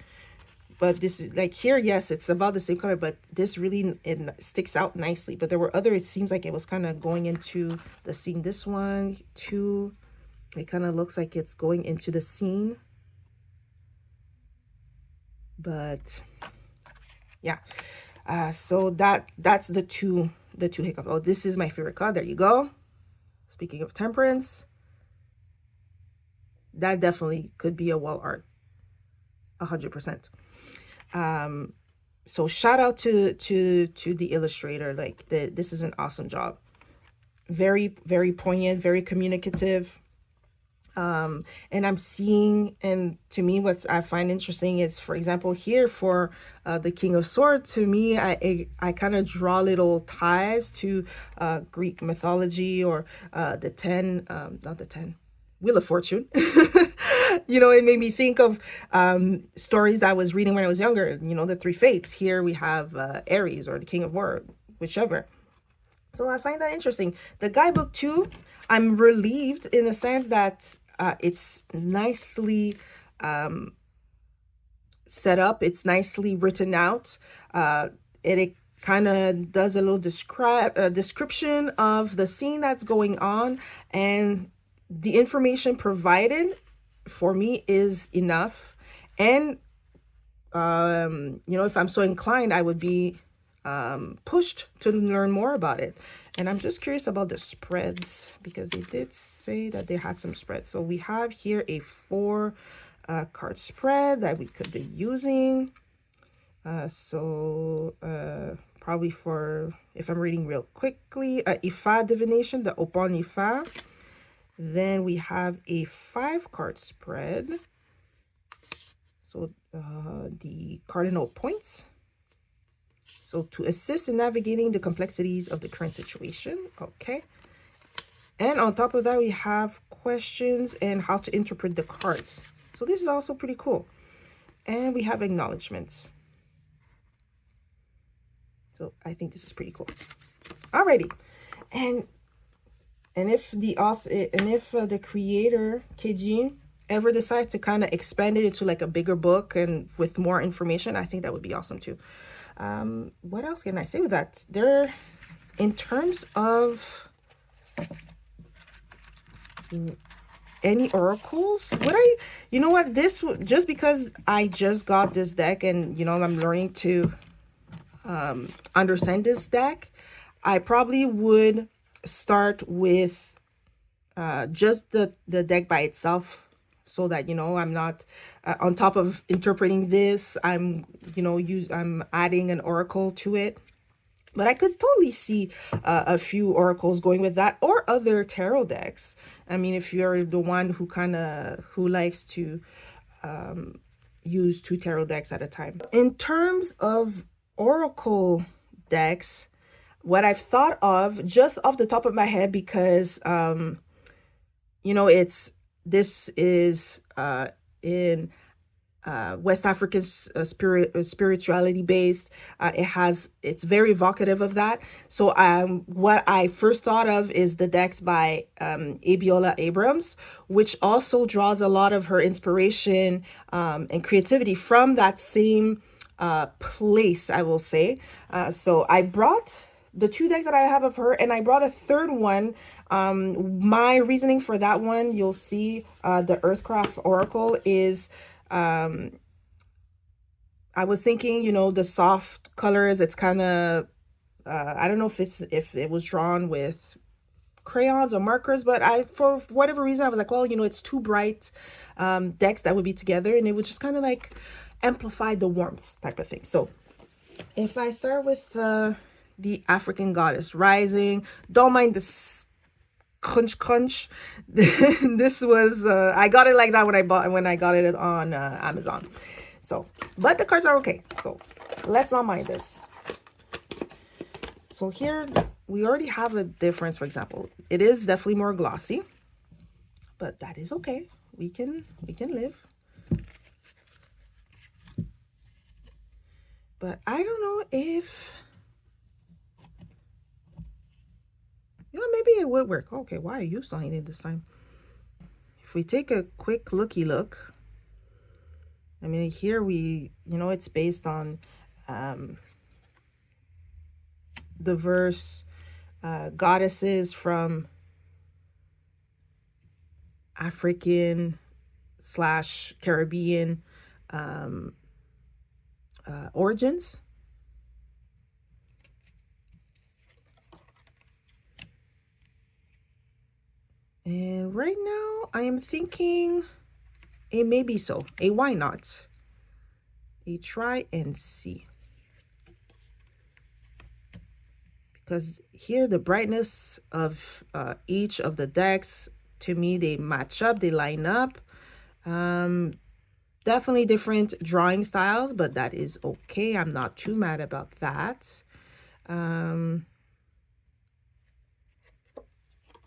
S1: but this is like here, yes, it's about the same color, but this really, it sticks out nicely. But there were other, it seems like it was kind of going into the scene. This one too, it kind of looks like it's going into the scene. But yeah, so that's the two hiccups. Oh, this is my favorite card. There you go. Speaking of temperance, that definitely could be a wall art, 100%. So shout out to the illustrator. Like this is an awesome job. Very, very poignant, very communicative. And I'm seeing, and to me, what I find interesting is, for example, here for the King of Swords, to me, I kind of draw little ties to Greek mythology, or the 10, not the 10, Wheel of Fortune. You know, it made me think of stories that I was reading when I was younger. You know, the three fates. Here we have Aries or the King of War, whichever. So I find that interesting. The guidebook too, I'm relieved in the sense that it's nicely set up. It's nicely written out. It kind of does a little description of the scene that's going on, and the information provided for me is enough. And you know, if I'm so inclined, I would be pushed to learn more about it. And I'm just curious about the spreads, because they did say that they had some spreads. So we have here a 4 card spread that we could be using. Probably for, if I'm reading real quickly, Ifa divination, the Opon Ifa. Then we have a 5 card spread. So the cardinal points. So to assist in navigating the complexities of the current situation. Okay. And on top of that, we have questions and how to interpret the cards. So this is also pretty cool. And we have acknowledgements. So I think this is pretty cool. Alrighty. And if the author, and if the creator, Keji, ever decides to kind of expand it into like a bigger book and with more information, I think that would be awesome too. What else can I say with that? There, in terms of any oracles, you know what, this, just because I just got this deck and, you know, I'm learning to understand this deck, I probably would start with just the deck by itself, so that, you know, I'm not on top of interpreting this, I'm, you know, I'm adding an oracle to it. But I could totally see a few oracles going with that, or other tarot decks. I mean, if you're the one who likes to use 2 tarot decks at a time. In terms of oracle decks, what I've thought of just off the top of my head, because you know, this is in West African spirituality based. It's very evocative of that. So what I first thought of is the decks by Abiola Abrams, which also draws a lot of her inspiration and creativity from that same place, I will say. So I brought the 2 decks that I have of her, and I brought a third one. My reasoning for that one, you'll see the Earthcraft Oracle is, I was thinking, you know, the soft colors, it's kind of, I don't know if it was drawn with crayons or markers, but for whatever reason, I was like, well, you know, it's 2 bright decks that would be together, and it would just kind of like amplify the warmth type of thing. So if I start with the African Goddess Rising, don't mind this crunch. This was I got it like that when I got it on Amazon. So, but the cards are okay, so let's not mind this. So here we already have a difference. For example, it is definitely more glossy, but that is okay. We can live. But I don't know if, you know, maybe it would work. Okay, why are you signing it this time? If we take a quick look, I mean, here we, you know, it's based on diverse goddesses from African / Caribbean origins. And right now I am thinking a maybe so, a why not, a try and see. Because here the brightness of each of the decks, to me, they match up, they line up. Definitely different drawing styles, but that is okay. I'm not too mad about that.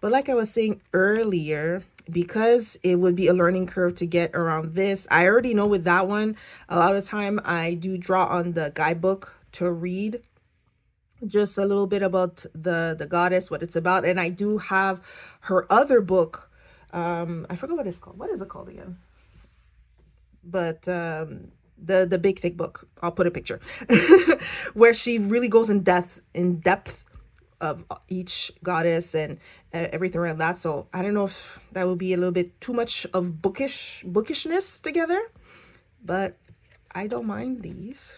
S1: But like I was saying earlier, because it would be a learning curve to get around this, I already know with that one, a lot of the time I do draw on the guidebook to read just a little bit about the goddess, what it's about. And I do have her other book. I forgot what it's called. What is it called again? But the big thick book, I'll put a picture, where she really goes in depth of each goddess and everything around that. So I don't know if that would be a little bit too much of bookishness together, but I don't mind these.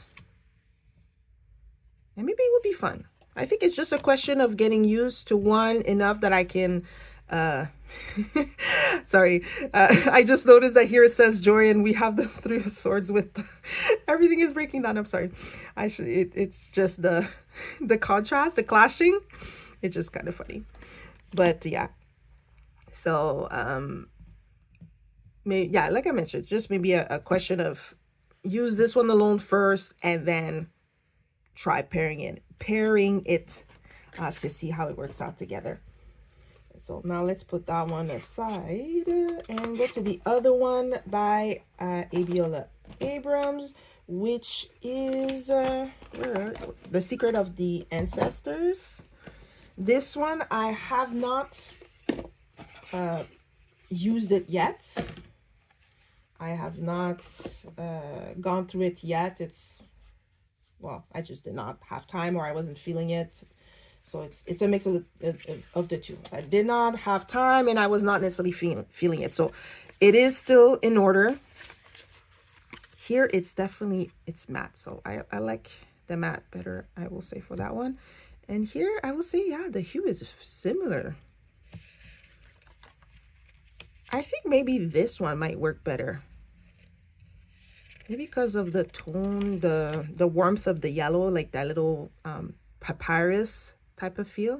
S1: And maybe it would be fun. I think it's just a question of getting used to one enough that I can sorry, I just noticed that here it says Joy and we have the 3 of Swords with everything is breaking down. I'm sorry. It's just the contrast, the clashing. It's just kind of funny. But yeah. So yeah, like I mentioned, just maybe a question of use this one alone first and then try pairing it to see how it works out together. So now let's put that one aside and go to the other one by Abiola Abrams, which is The Secret of the Ancestors. This one I have not used it yet. I have not gone through it yet. Well, I just did not have time, or I wasn't feeling it. So it's a mix of the two. I did not have time and I was not necessarily feeling it. So it is still in order. Here it's matte. So I like the matte better, I will say, for that one. And here I will say, yeah, the hue is similar. I think maybe this one might work better. Maybe because of the tone, the warmth of the yellow, like that little papyrus type of feel.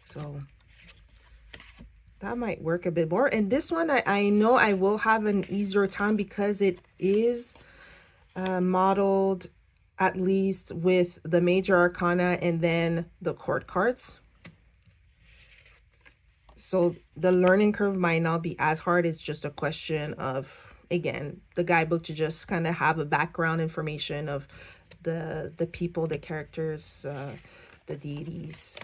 S1: So that might work a bit more. And this one, I know I will have an easier time because it is modeled at least with the major arcana and then the court cards. So the learning curve might not be as hard. It's just a question of, again, the guidebook to just kind of have a background information of the people, the characters, the deities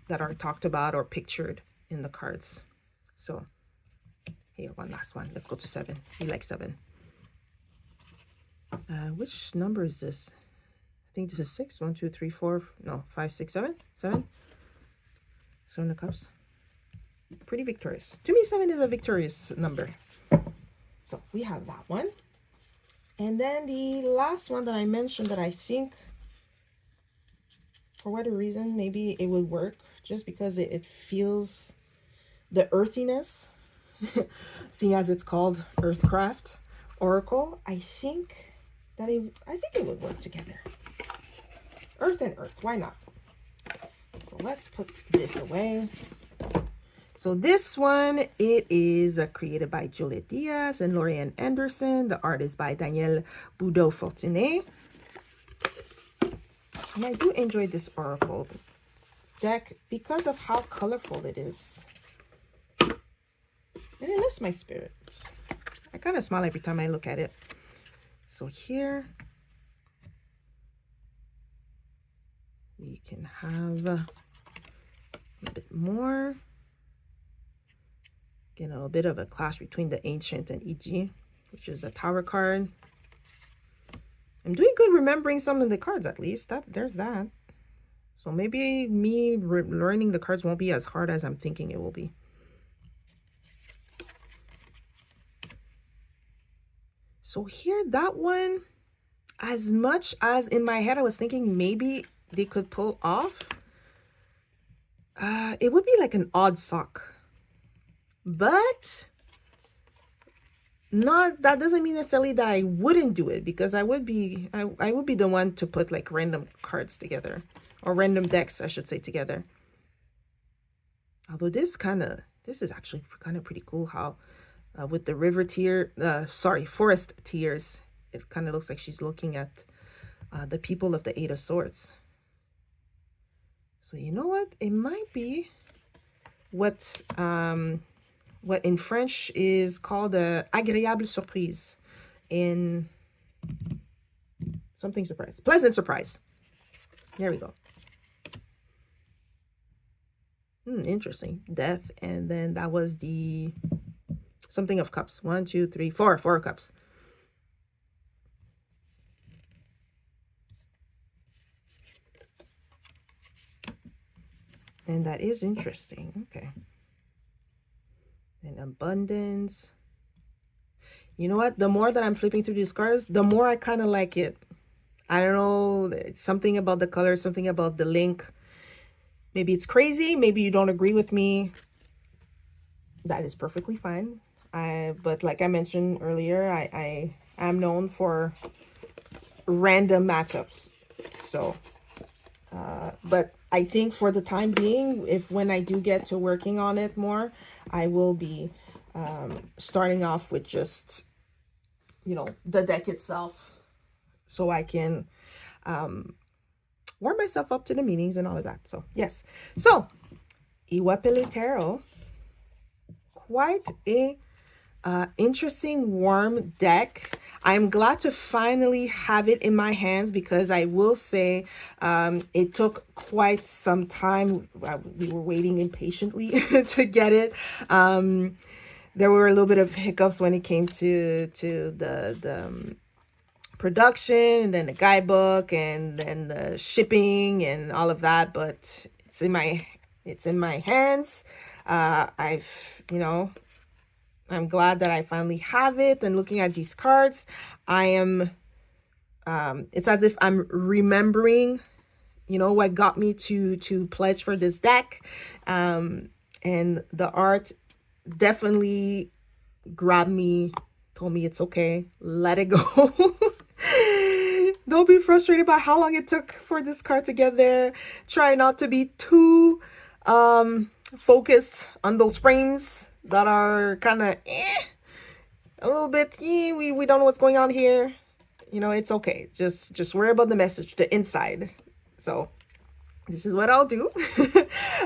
S1: that are talked about or pictured in the cards. So here, one last one. Let's go to 7. We like 7. Which number is this? I think this is 6. 1, 2, 3, 4. No, 5, 6, 7. 7. 7 of Cups. Pretty victorious. To me, 7 is a victorious number. So we have that one. And then the last one that I mentioned that I think, for whatever reason, maybe it would work just because it feels the earthiness, seeing as it's called Earthcraft Oracle. I think it would work together. Earth and Earth, why not? So let's put this away. So this one, it is created by Juliet Diaz and Lorianne Anderson. The art is by Danielle Boudot-Fortuné. And I do enjoy this Oracle deck because of how colorful it is. And it lifts my spirit. I kind of smile every time I look at it. So here, we can have a bit more. Again, a little bit of a clash between the Ancient and Iji, which is a Tower card. I'm doing good remembering some of the cards, at least. There's that. So maybe me learning the cards won't be as hard as I'm thinking it will be. So here, that one, as much as in my head I was thinking maybe they could pull off, it would be like an odd sock. But that doesn't mean necessarily that I wouldn't do it, because I would be the one to put like random cards together, or random decks, I should say, together. Although this is actually kind of pretty cool how with the forest tears, it kind of looks like she's looking at the people of the Eight of Swords. So you know what? It might be what in French is called a agréable surprise, in something surprise, pleasant surprise. There we go. Interesting. Death, and then that was the something of cups. 1, 2, 3, 4 cups. And that is interesting. Okay. And abundance. You know what? The more that I'm flipping through these cards, the more I kind of like it. I don't know. It's something about the color, something about the link. Maybe it's crazy. Maybe you don't agree with me. That is perfectly fine. But like I mentioned earlier, I am known for random matchups. So, but I think for the time being, when I do get to working on it more, I will be starting off with just, the deck itself, so I can warm myself up to the meetings and all of that. So yes. So Ìwà Pèlé Tarot, quite a interesting, warm deck. I'm glad to finally have it in my hands, because I will say it took quite some time. We were waiting impatiently to get it. There were a little bit of hiccups when it came to the production, and then the guidebook, and then the shipping and all of that, but it's in my hands. I'm glad that I finally have it. And looking at these cards, I am, it's as if I'm remembering, what got me to pledge for this deck. And the art definitely grabbed me, told me it's okay, let it go. Don't be frustrated by how long it took for this card to get there. Try not to be too focused on those frames that are kind of a little bit, we don't know what's going on here. It's okay. Just worry about the message, the inside. So this is what I'll do.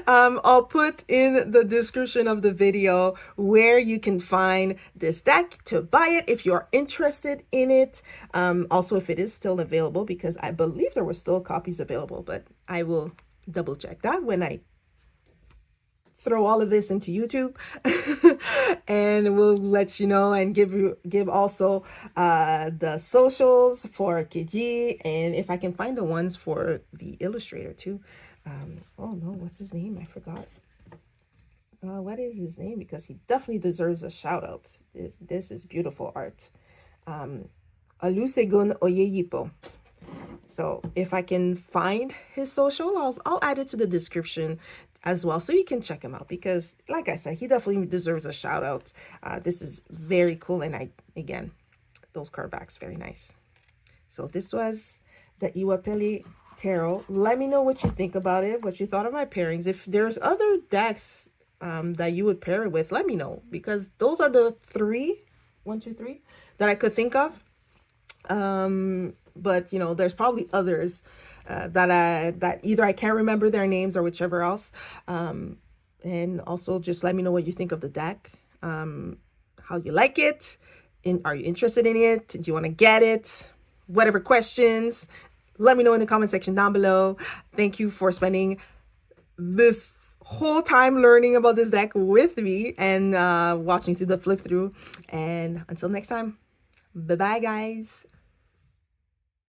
S1: I'll put in the description of the video where you can find this deck to buy it if you're interested in it. Also, if it is still available, because I believe there were still copies available, but I will double check that when I throw all of this into YouTube. And we'll let you know, and give also the socials for Keji, and if I can find the ones for the illustrator too. Oh no, what's his name? I forgot. What is his name? Because he definitely deserves a shout out. This is beautiful art. Olusegun Oyeyipo. So if I can find his social, I'll add it to the description as well, so you can check him out, because like I said, he definitely deserves a shout out. This is very cool, and again, those card backs, very nice. So this was the Ìwà Pèlé Tarot. Let me know what you think about it, what you thought of my pairings. If there's other decks that you would pair it with, let me know, because those are the 3 that I could think of. But there's probably others that either I can't remember their names or whichever else. And also just let me know what you think of the deck, how you like it, are you interested in it, do you want to get it, whatever questions, let me know in the comment section down below. Thank you for spending this whole time learning about this deck with me and watching through the flip through. And until next time, bye bye guys.